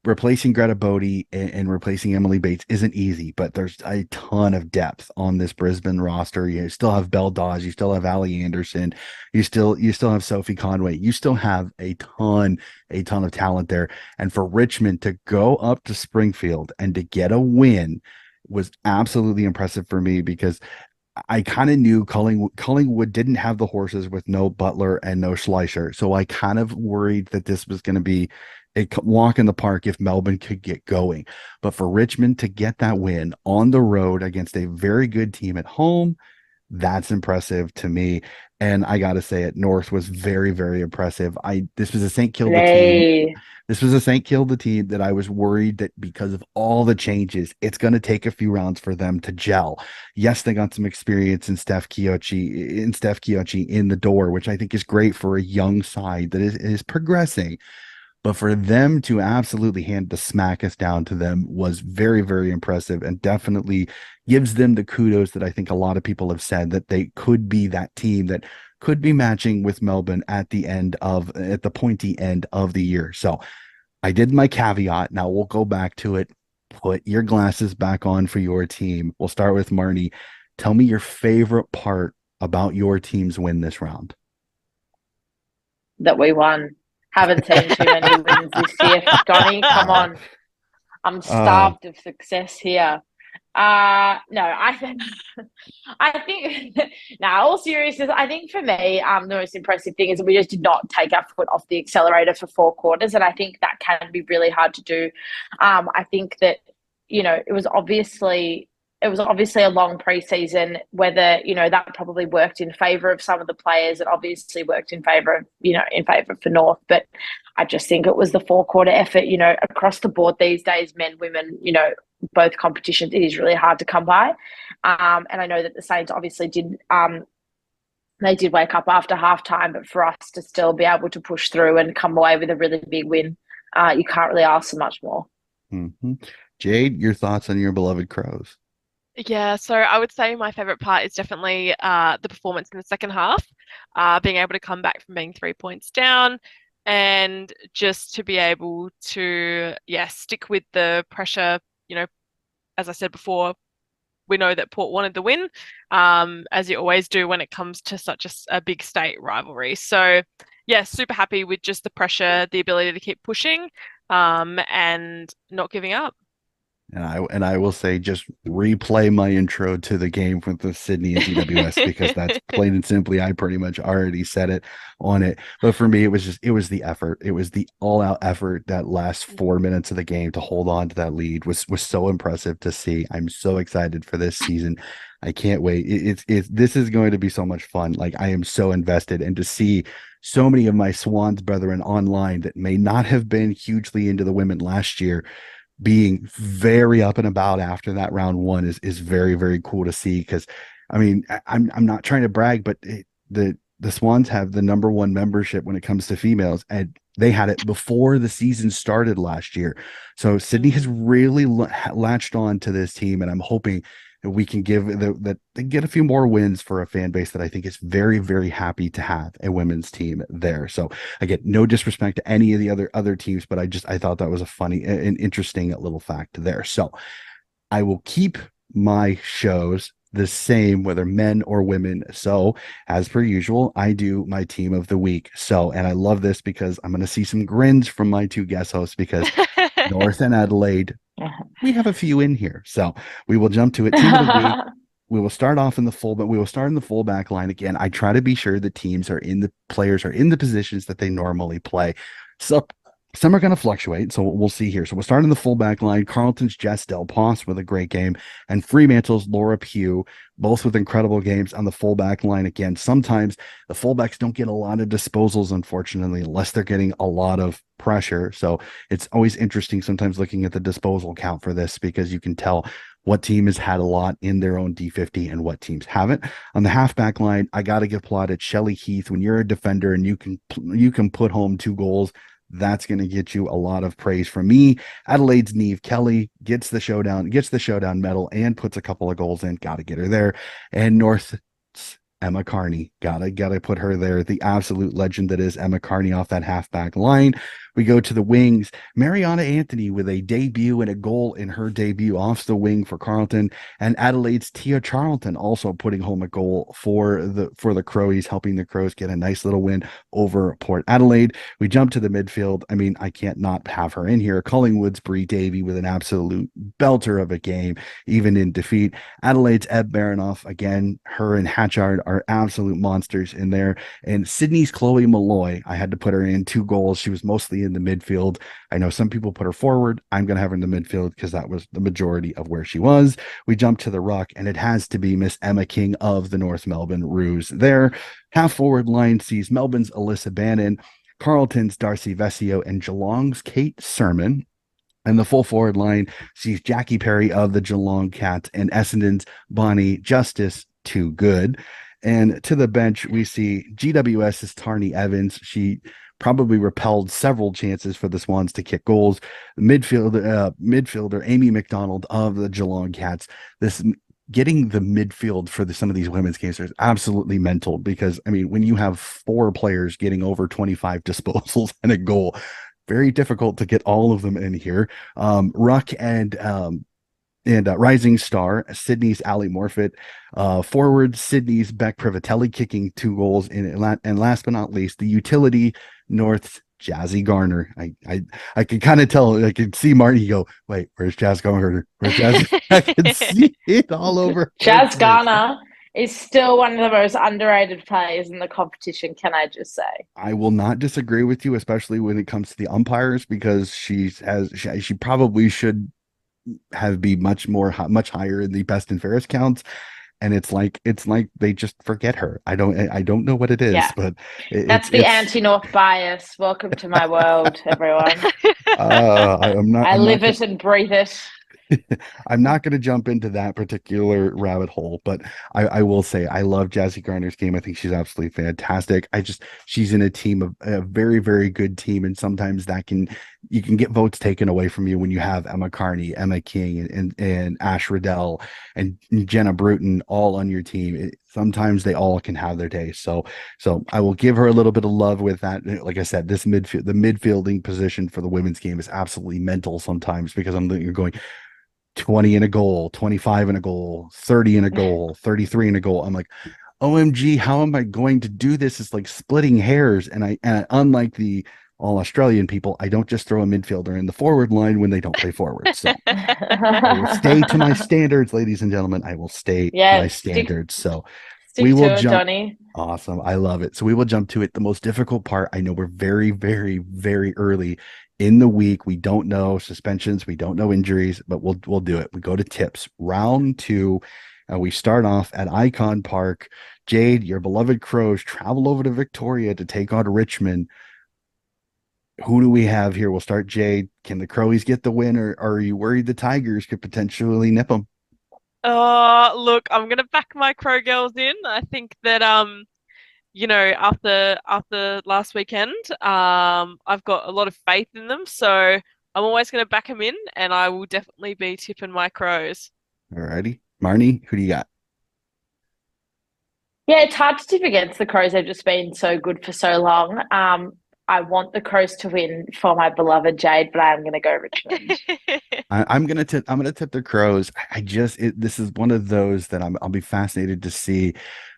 replacing Greta Bodie and replacing Emily Bates isn't easy, but there's a ton of depth on this Brisbane roster. You still have Belle Dawes, you still have Ali Anderson, you still have Sophie Conway, you still have a ton of talent there. And for Richmond to go up to Springfield and to get a win was absolutely impressive for me because I kind of knew Collingwood didn't have the horses with no Butler and no Schleicher. So I kind of worried that this was going to be a walk in the park if Melbourne could get going. But for Richmond to get that win on the road against a very good team at home, that's impressive to me. And I got to say it, North was very, very impressive. This was a St. Kilda team. This was a St. Kilda team that I was worried that because of all the changes, it's going to take a few rounds for them to gel. Yes, they got some experience in Steph Kiochi in the door, which I think is great for a young side that is progressing. But for them to absolutely hand the smack us down to them was very, very impressive, and definitely gives them the kudos that I think a lot of people have said that they could be that team that could be matching with Melbourne at the pointy end of the year. So I did my caveat. Now we'll go back to it. Put your glasses back on for your team. We'll start with Marnie. Tell me your favorite part about your team's win this round. That we won. Haven't seen too many wins this year. Donny, come on. I'm starved of success here. No, I think now, all seriousness, I think for me, the most impressive thing is that we just did not take our foot off the accelerator for 4 quarters, and I think that can be really hard to do. I think that it was obviously a long preseason, whether, that probably worked in favour of some of the players. It obviously worked in favour for North. But I just think it was the 4-quarter effort, across the board these days, men, women, both competitions, it is really hard to come by. And I know that the Saints obviously they did wake up after halftime, but for us to still be able to push through and come away with a really big win, you can't really ask for much more. Mm-hmm. Jade, your thoughts on your beloved Crows? Yeah, so I would say my favorite part is definitely the performance in the second half, being able to come back from being 3 points down and just to be able to, stick with the pressure. As I said before, we know that Port wanted the win, as you always do when it comes to such a big state rivalry. So, yeah, super happy with just the pressure, the ability to keep pushing, and not giving up. And I will say, just replay my intro to the game with the Sydney and GWS because that's plain and simply, I pretty much already said it on it. But for me, it was the effort. It was the all out effort that last 4 minutes of the game to hold on to that lead was so impressive to see. I'm so excited for this season. I can't wait. This is going to be so much fun. Like, I am so invested, and to see so many of my Swans brethren online that may not have been hugely into the women last year being very up and about after that round one is very, very cool to see. Because I mean, I'm not trying to brag, but the Swans have the #1 membership when it comes to females, and they had it before the season started last year. So Sydney has really latched on to this team, and I'm hoping we can give that they get a few more wins for a fan base that I think is very, very happy to have a women's team there. So again, no disrespect to any of the other teams, but I thought that was a funny and interesting little fact there. So I will keep my shows the same, whether men or women. So, as per usual, I do my team of the week. So, and I love this because I'm going to see some grins from my two guest hosts because North and Adelaide, we have a few in here. So, we will jump to it. Team of the week. We will start off in the full, but we will start in the fullback line again. I try to be sure the players are in the positions that they normally play. So some are going to fluctuate, so we'll see here. So we'll start in the fullback line. Carlton's Jess Del Pos with a great game, and Fremantle's Laura Pugh, both with incredible games on the fullback line. Again, sometimes the fullbacks don't get a lot of disposals, unfortunately, unless they're getting a lot of pressure. So it's always interesting sometimes looking at the disposal count for this because you can tell what team has had a lot in their own D50 and what teams haven't. On the halfback line, I got to give plaudits Shelly Heath. When you're a defender and you can put home 2 goals, that's going to get you a lot of praise from me. Adelaide's Neve Kelly gets the showdown medal and puts a couple of goals in. Got to get her there. And North's Emma Carney. Gotta put her there. The absolute legend that is Emma Carney off that halfback line. We go to the wings. Mariana Anthony with a debut and a goal in her debut off the wing for Carlton, and Adelaide's Tia Charlton also putting home a goal for the Crowies, helping the Crows get a nice little win over Port Adelaide. We jump to the midfield. I mean, I can't not have her in here. Collingwood's Bree Davy with an absolute belter of a game, even in defeat. Adelaide's Eb Baranoff, again, her and Hatchard are absolute monsters in there. And Sydney's Chloe Malloy, I had to put her in 2 goals. She was mostly in the midfield. I know some people put her forward. I'm going to have her in the midfield because that was the majority of where she was. We jump to the ruck, and it has to be Miss Emma King of the North Melbourne Roos there. Half forward line sees Melbourne's Alyssa Bannon, Carlton's Darcy Vesio, and Geelong's Kate Sermon. And the full forward line sees Jackie Perry of the Geelong Cats and Essendon's Bonnie Justice Too Good. And to the bench, we see GWS's Tarni Evans. She probably repelled several chances for the Swans to kick goals. Midfielder Amy McDonald of the Geelong Cats. This getting the midfield for some of these women's games is absolutely mental because, I mean, when you have 4 players getting over 25 disposals and a goal, very difficult to get all of them in here. Ruck and Rising Star, Sydney's Ali Morfitt, forward Sydney's Beck Privatelli kicking 2 goals in, and last but not least, the utility North's Jazzy Garner. I can kind of tell. I can see Marty go, wait, where's Jazz Garner? Where's Jazz? I can see it all over. Jazz Garner is still one of the most underrated players in the competition, can I just say? I will not disagree with you, especially when it comes to the umpires, because she probably should have be much higher in the best and fairest counts, and it's like they just forget her. I don't know what it is, Yeah. but That's the anti-North bias. Welcome to my world, everyone. I live it and breathe it. I'm not going to jump into that particular rabbit hole, but I will say I love Jazzy Garner's game. I think she's absolutely fantastic. She's in a very, very good team. And sometimes you can get votes taken away from you when you have Emma Carney, Emma King, and Ash Riddell and Jenna Bruton all on your team. Sometimes they all can have their day. So I will give her a little bit of love with that. Like I said, the midfielding position for the women's game is absolutely mental sometimes because you're going 20 in a goal, 25 in a goal, 30 in a goal, 33 in a goal. I'm like, OMG, how am I going to do this? It's like splitting hairs. And unlike the all Australian people, I don't just throw a midfielder in the forward line when they don't play forward. So I will stay to my standards, ladies and gentlemen. I will stay to my standards. So we will jump. Johnny. Awesome. I love it. So we will jump to it. The most difficult part. I know we're very, very, very early in the week. We don't know suspensions. We don't know injuries, but we'll do it. We go to tips. Round 2. We start off at Icon Park. Jade, your beloved Crows travel over to Victoria to take on Richmond. Who do we have here? We'll start Jade. Can the Crowies get the win, or are you worried the Tigers could potentially nip them? Look, I'm gonna back my Crow girls in. I think that after last weekend, I've got a lot of faith in them, so I'm always gonna back them in, and I will definitely be tipping my Crows. Alrighty. Marnie, who do you got? Yeah, it's hard to tip against the Crows. They've just been so good for so long. I want the Crows to win for my beloved Jade, but I'm going to go Richmond. I'm gonna tip the Crows. This is one of those that I'll be fascinated to see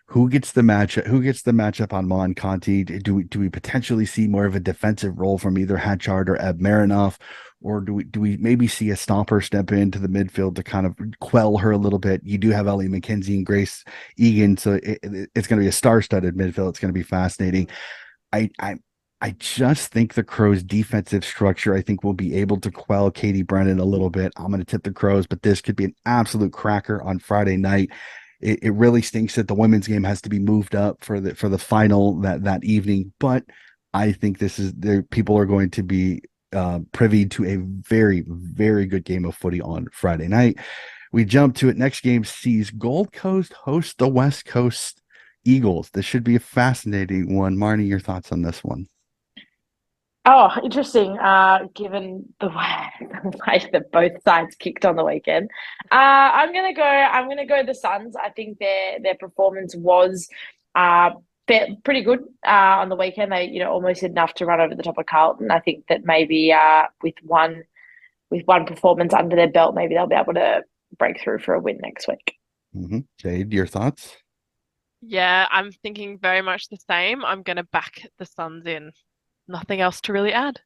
who gets the matchup on Mon Conti. Do we potentially see more of a defensive role from either Hatchard or Eb Marinoff, or do we maybe see a Stomper step into the midfield to kind of quell her a little bit? You do have Ellie McKenzie and Grace Egan, so it's going to be a star-studded midfield. It's going to be fascinating. I I I just think the Crows' defensive structure, I think, will be able to quell Katie Brennan a little bit. I'm going to tip the Crows, but this could be an absolute cracker on Friday night. It really stinks that the women's game has to be moved up for the final that evening, but I think this is there. People are going to be privy to a very, very good game of footy on Friday night. We jump to it. Next game sees Gold Coast host the West Coast Eagles. This should be a fascinating one. Marnie, your thoughts on this one? Oh, interesting. Given the way that both sides kicked on the weekend, I'm gonna go. I'm gonna go the Suns. I think their performance was uh pretty good on the weekend. They almost did enough to run over the top of Carlton. I think that maybe with one performance under their belt, maybe they'll be able to break through for a win next week. Jade, your thoughts? Yeah, I'm thinking very much the same. I'm going to back the Suns in. Nothing else to really add.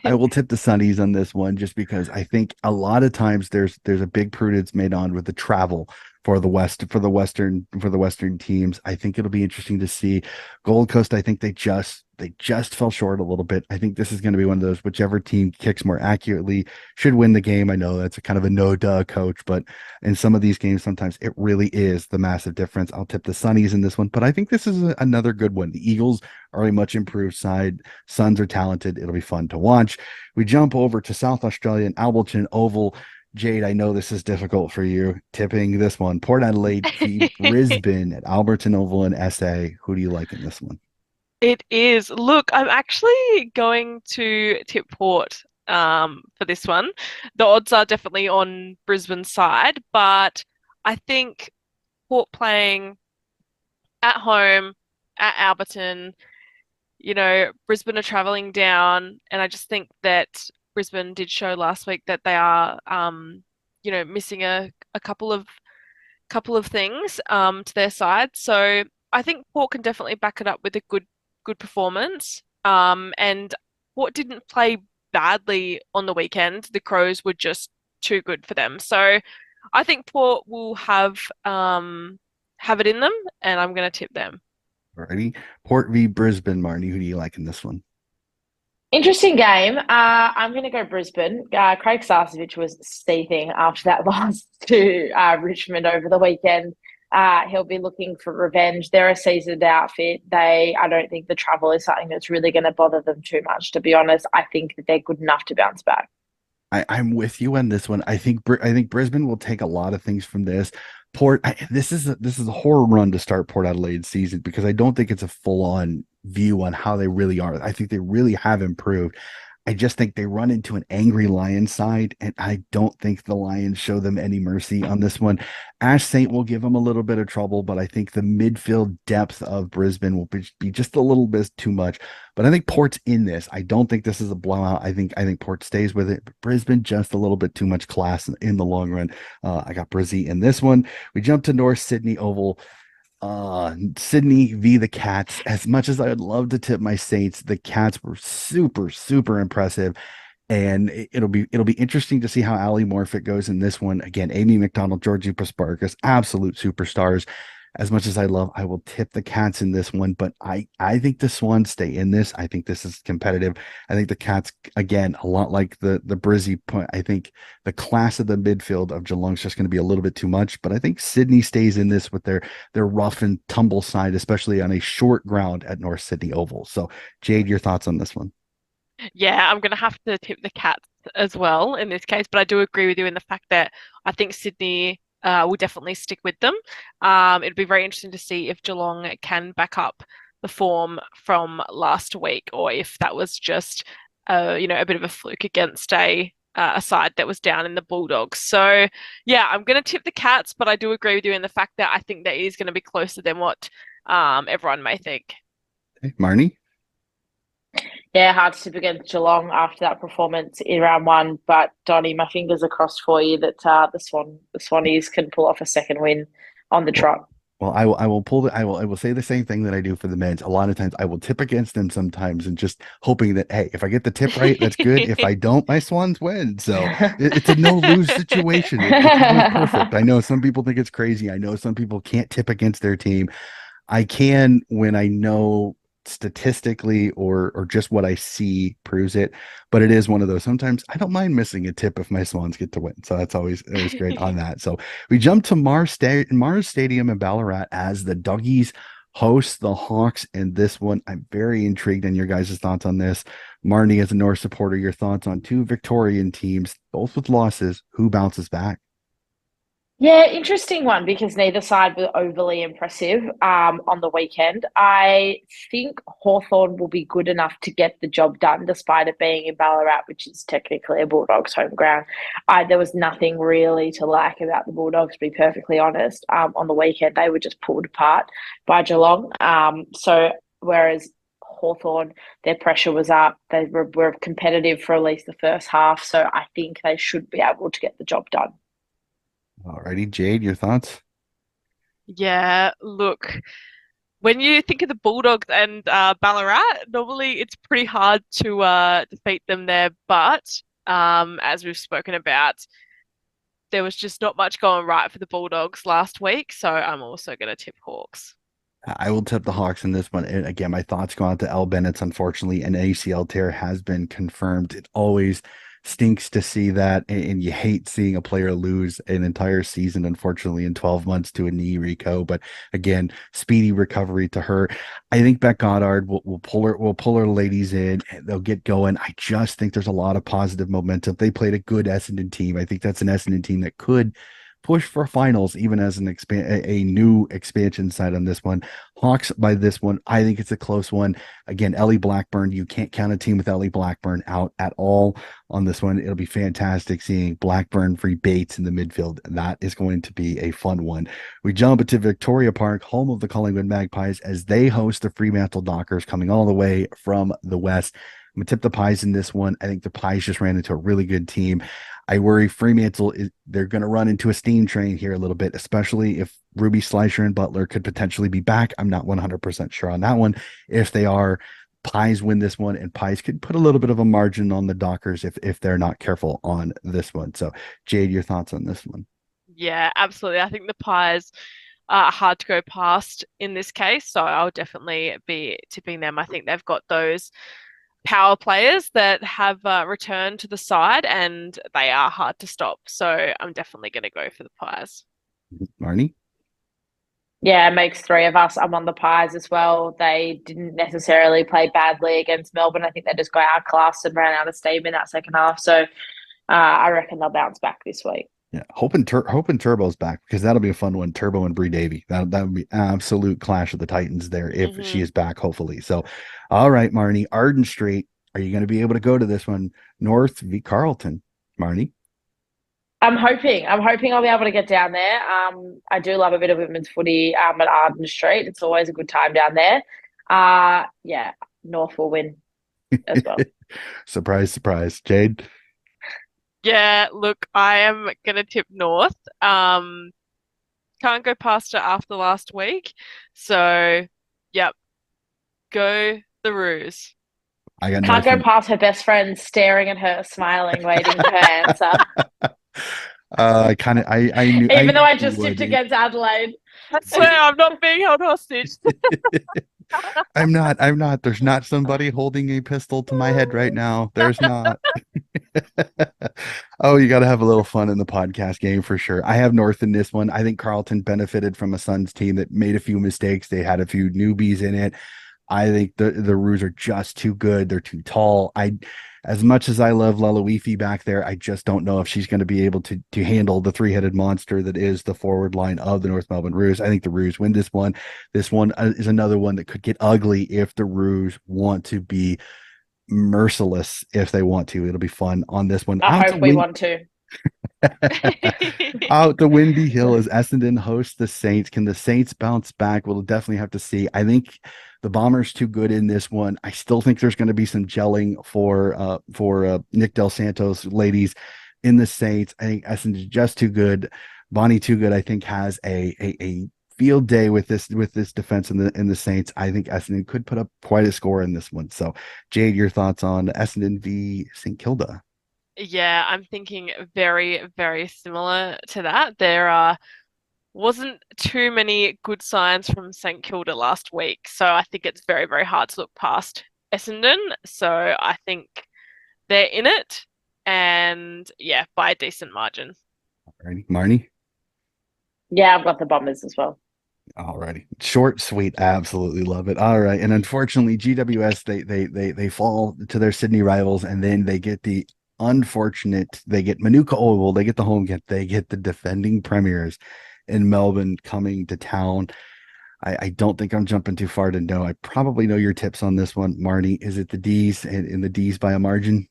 I will tip the Sunnies on this one just because I think a lot of times there's a big prudence made on with the travel for the Western teams. I think it'll be interesting to see. Gold Coast, I think they just fell short a little bit. I think this is going to be one of those whichever team kicks more accurately should win the game. I know that's a kind of a no duh coach, but in some of these games, sometimes it really is the massive difference. I'll tip the Sunnies in this one, but I think this is another good one. The Eagles are a much improved side. Suns are talented. It'll be fun to watch. We jump over to South Australia and Alberton Oval. Jade, I know this is difficult for you. Tipping this one. Port Adelaide v Brisbane at Alberton Oval in SA. Who do you like in this one? It is. Look, I'm actually going to tip Port for this one. The odds are definitely on Brisbane's side, but I think Port playing at home at Alberton, Brisbane are traveling down, and I just think that Brisbane did show last week that they are, missing a couple of things to their side. So I think Port can definitely back it up with a good performance. And Port didn't play badly on the weekend. The Crows were just too good for them. So I think Port will have it in them, and I'm going to tip them. Alrighty. Port v Brisbane, Marnie. Who do you like in this one? Interesting game. I'm going to go Brisbane. Craig Sasovich was seething after that loss to Richmond over the weekend. He'll be looking for revenge. They're a seasoned outfit. I don't think the travel is something that's really going to bother them too much, to be honest. I think that they're good enough to bounce back. I'm with you on this one. I think Brisbane will take a lot of things from this. This is a horror run to start Port Adelaide season because I don't think it's a full on view on how they really are. I think they really have improved. I just think they run into an angry Lions side, and I don't think the Lions show them any mercy on this one. Ash Saint will give them a little bit of trouble, but I think the midfield depth of Brisbane will be just a little bit too much. But I think Port's in this. I don't think this is a blowout. I think Port stays with it. But Brisbane just a little bit too much class in the long run. I got Brizzy in this one. We jump to North Sydney Oval. Sydney v the Cats. As much as I would love to tip my Saints, the Cats were super, super impressive. And it'll be interesting to see how Ali Morfitt goes in this one. Again, Amy McDonald, Georgie Pasparkas, absolute superstars. As much as I will tip the Cats in this one, but I think the Swans stay in this. I think this is competitive. I think the Cats, again, a lot like the Brizzy point. I think the class of the midfield of Geelong is just going to be a little bit too much. But I think Sydney stays in this with their rough and tumble side, especially on a short ground at North Sydney Oval. So, Jade, your thoughts on this one? Yeah, I'm going to have to tip the Cats as well in this case, but I do agree with you in the fact that I think Sydney will definitely stick with them. It'd be very interesting to see if Geelong can back up the form from last week, or if that was just, a bit of a fluke against a side that was down in the Bulldogs. So, yeah, I'm going to tip the Cats, but I do agree with you in the fact that I think that is going to be closer than what everyone may think. Okay, Marnie? Yeah, hard to tip against Geelong after that performance in round one. But Donny, my fingers are crossed for you that the Swannies can pull off a second win on the Well, trot. well, I will say the same thing that I do for the men's. A lot of times I will tip against them sometimes and just hoping that, hey, if I get the tip right, that's good. If I don't, my Swans win. So it's a no lose situation. It's always perfect. I know some people think it's crazy. I know some people can't tip against their team. I can when I know statistically or just what I see proves it. But it is one of those. Sometimes I don't mind missing a tip if my Swans get to win. So that's always great on that. So we jump to Mars Stadium in Ballarat as the Doggies host the Hawks in this one. I'm very intrigued in your guys' thoughts on this. Marnie, as a North supporter, your thoughts on two Victorian teams, both with losses. Who bounces back? Yeah, interesting one because neither side were overly impressive on the weekend. I think Hawthorn will be good enough to get the job done, despite it being in Ballarat, which is technically a Bulldogs home ground. There was nothing really to like about the Bulldogs, to be perfectly honest. On the weekend, they were just pulled apart by Geelong. So whereas Hawthorn, their pressure was up, they were competitive for at least the first half. So I think they should be able to get the job done. Alrighty, Jade, your thoughts? Yeah, look, when you think of the Bulldogs and Ballarat, normally it's pretty hard to defeat them there. But as we've spoken about, there was just not much going right for the Bulldogs last week. So I'm also going to tip Hawks. I will tip the Hawks in this one. And again, my thoughts go out to Al Bennett's. Unfortunately, an ACL tear has been confirmed. It always stinks to see that, and you hate seeing a player lose an entire season, unfortunately, in 12 months to a knee reco. But again, speedy recovery to her. I think Beck Goddard will pull her ladies in. And they'll get going. I just think there's a lot of positive momentum. They played a good Essendon team. I think that's an Essendon team that could push for finals, even as a new expansion side on this one. Hawks by this one, I think it's a close one. Again, Ellie Blackburn, you can't count a team with Ellie Blackburn out at all on this one. It'll be fantastic seeing Blackburn free Bates in the midfield. That is going to be a fun one. We jump into Victoria Park, home of the Collingwood Magpies, as they host the Fremantle Dockers, coming all the way from the west. I'm gonna tip the Pies in this one. I think the Pies just ran into a really good team. I worry Fremantle they're going to run into a steam train here a little bit, especially if Ruby Slicer and Butler could potentially be back. I'm not 100% sure on that one. If they are, Pies win this one, and Pies could put a little bit of a margin on the Dockers if they're not careful on this one. So, Jade, your thoughts on this one? Yeah, absolutely. I think the Pies are hard to go past in this case. So I'll definitely be tipping them. I think they've got those power players that have returned to the side and they are hard to stop. So I'm definitely going to go for the Pies. Marnie? Yeah, it makes three of us. I'm on the Pies as well. They didn't necessarily play badly against Melbourne. I think they just got outclassed and ran out of steam in that second half. So I reckon they'll bounce back this week. Yeah, hoping Turbo's back because that'll be a fun one. Turbo and Bree Davy. That would be absolute clash of the Titans there if she is back, hopefully. So, all right, Marnie, Arden Street. Are you going to be able to go to this one? North v Carlton, Marnie. I'm hoping. I'll be able to get down there. I do love a bit of women's footy at Arden Street. It's always a good time down there. Yeah, North will win as well. Surprise, surprise, Jade. Yeah, look, I am going to tip North. Can't go past it after last week. So, yep, go the Roos. I got Can't go past her best friend staring at her, smiling, waiting for her answer. I knew. Even though I just tipped against Adelaide. I swear I'm not being held hostage. I'm not. There's not somebody holding a pistol to my head right now. There's not. Oh, you got to have a little fun in the podcast game for sure. I have North in this one. I think Carlton benefited from a Suns team that made a few mistakes. They had a few newbies in it. I think the Roos are just too good. They're too tall. As much as I love Lalawifi back there, I just don't know if she's going to be able to handle the three-headed monster that is the forward line of the North Melbourne Roos. I think the Roos win this one. This one is another one that could get ugly if the Roos want to be merciless if they want to. It'll be fun on this one. I hope we want to. Out the Windy Hill as Essendon hosts the Saints. Can the Saints bounce back? We'll definitely have to see. I think the Bombers too good in this one. I still think there's going to be some gelling for Nick Del Santos ladies in the Saints. I think Essendon's just too good. Bonnie too good. I think has a field day with this defense in the Saints. I think Essendon could put up quite a score in this one. So, Jade, your thoughts on Essendon v St Kilda? Yeah, I'm thinking very, very similar to that. There wasn't too many good signs from St Kilda last week, so I think it's very, very hard to look past Essendon. So I think they're in it, and yeah, by a decent margin. Alrighty, Marnie. Yeah, I've got the Bombers as well. Alrighty, short, sweet, absolutely love it. All right, and unfortunately, GWS they fall to their Sydney rivals, and then they get the unfortunate. They get Manuka Oval. They get the home get. They get the defending premiers in Melbourne coming to town. I don't think I'm jumping too far to know. I probably know your tips on this one, Marnie. Is it the D's and in the D's by a margin?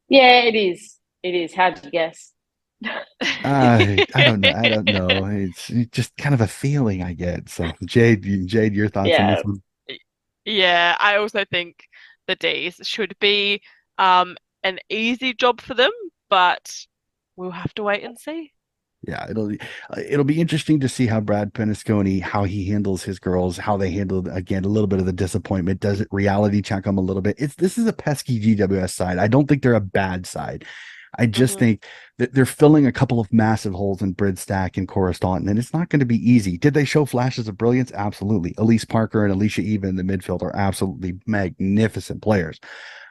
Yeah, it is. It is. How'd you guess? I don't know. I don't know. It's just kind of a feeling I get. So, Jade, your thoughts on this Yeah. one? Yeah, I also think the D's should be an easy job for them, but we'll have to wait and see. Yeah, it'll be interesting to see how Brad Penasconi, how he handles his girls, how they handle again a little bit of the disappointment. Does it reality check them a little bit? This is a pesky GWS side. I don't think they're a bad side. I just Mhm. think that they're filling a couple of massive holes in Bridstack and Coruscant, and it's not going to be easy. Did they show flashes of brilliance? Absolutely. Elise Parker and Alicia Eva in the midfield are absolutely magnificent players,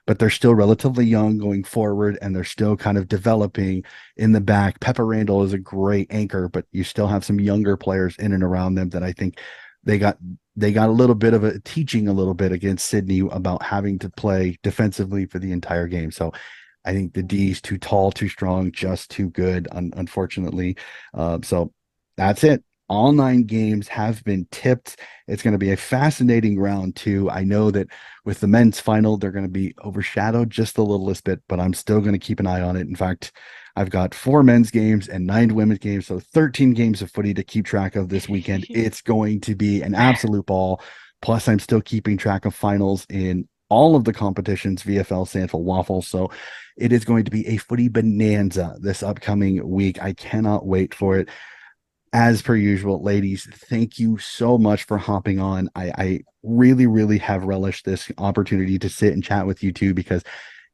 but they're still relatively young going forward, and they're still kind of developing in the back. Pepper Randall is a great anchor, but you still have some younger players in and around them that I think they got they got a little bit of a teaching a little bit against Sydney about having to play defensively for the entire game. So I think the D's too tall, too strong, just too good, unfortunately. So that's it. All 9 games have been tipped. It's going to be a fascinating round two. I know that with the men's final, they're going to be overshadowed just the littlest bit, but I'm still going to keep an eye on it. In fact, I've got 4 men's games and 9 women's games, so 13 games of footy to keep track of this weekend. It's going to be an absolute ball. Plus, I'm still keeping track of finals in all of the competitions, VFL, Sandful, Waffle. So it is going to be a footy bonanza this upcoming week. I cannot wait for it. As per usual, ladies, thank you so much for hopping on. I really, really have relished this opportunity to sit and chat with you two because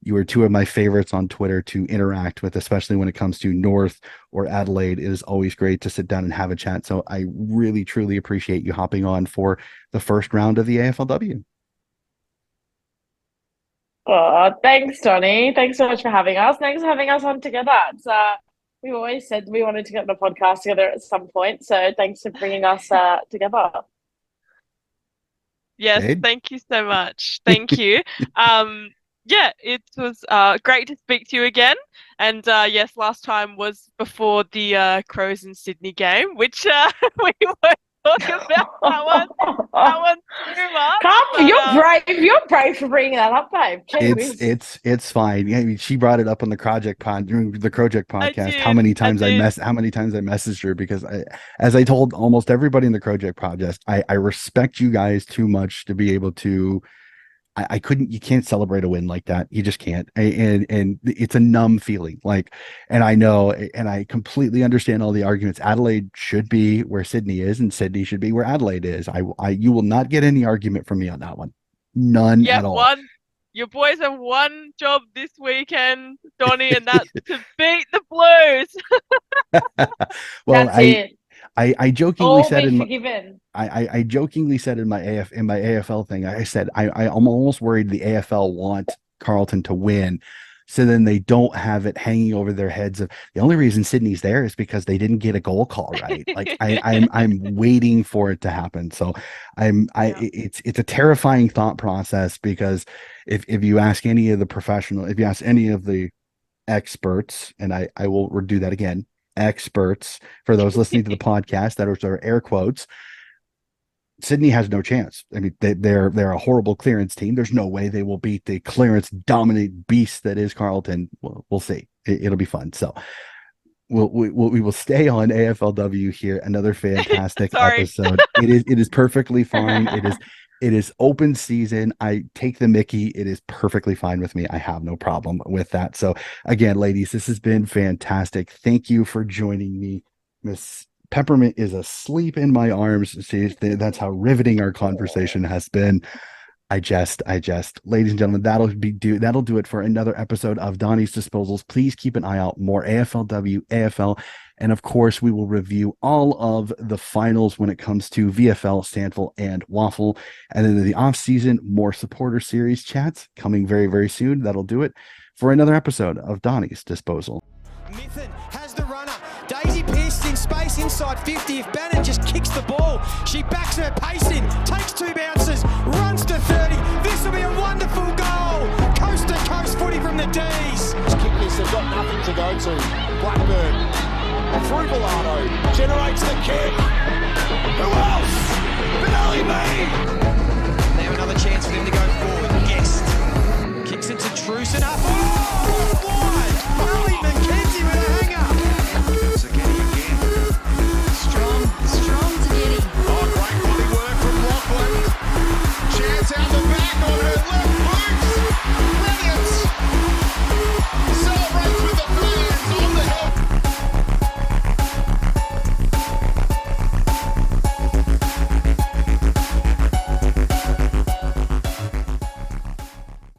you are 2 of my favorites on Twitter to interact with, especially when it comes to North or Adelaide. It is always great to sit down and have a chat. So I really, truly appreciate you hopping on for the first round of the AFLW. Oh, thanks, Donny. Thanks so much for having us. Thanks for having us on together. It's we've always said we wanted to get on a podcast together at some point. So thanks for bringing us together. Yes, Jade? thank you so much. Thank you. Yeah, it was great to speak to you again. And yes, last time was before the Crows in Sydney game, which we won't talk about that one. That one's too much. Carl, you're But brave. You're brave for bringing that up, babe. Gee It's whiz. it's fine. Yeah, I mean, she brought it up on the Project I podcast. did, I did. How many times I messaged her because as I told almost everybody in the Project podcast, I respect you guys too much to be able to. I couldn't. You can't celebrate a win like that. You just can't. And it's a numb feeling. Like, and I know, and I completely understand all the arguments. Adelaide should be where Sydney is, and Sydney should be where Adelaide is. You will not get any argument from me on that one. None Yep, at all. one. Your boys have one job this weekend, Donny, and that's to beat the Blues. Well, That's it. I jokingly All said be in my, forgiven. I jokingly said in my AFL thing, I said I'm almost worried the AFL want Carlton to win. So then they don't have it hanging over their heads of the only reason Sydney's there is because they didn't get a goal call right. Like I'm waiting for it to happen. So Yeah. it's a terrifying thought process because if you ask any of the professional, if you ask any of the experts, and I will do that again, experts for those listening to the podcast that are air quotes, Sydney has no chance. I mean, they're a horrible clearance team. There's no way they will beat the clearance dominant beast that is Carleton. We'll see. It'll be fun. So we will stay on AFLW here. Another fantastic episode. It is perfectly fine. It is open season. I take the Mickey. It is perfectly fine with me. I have no problem with that. So again, ladies, this has been fantastic. Thank you for joining me. Miss Peppermint is asleep in my arms. See, that's how riveting our conversation has been. I jest. Ladies and gentlemen, that'll do it for another episode of Donnie's Disposals. Please keep an eye out. More AFLW, AFL, and of course, we will review all of the finals when it comes to VFL, Stanfield, and Waffle. And then in the off season, more supporter series chats coming very, very soon. That'll do it for another episode of Donnie's Disposal. Mithen has the runner. Daisy Pearce in space inside 50. If Bannon just kicks the ball, she backs her pace in, takes 2 bounces, runs to 30. This will be a wonderful goal. Coast to coast footy from the D's. Kickers have got nothing to go to. Blackburn through Bellardo, generates the kick. Who else? Benelli They have another chance for them to go forward. Guest kicks into Truce and up. Oh!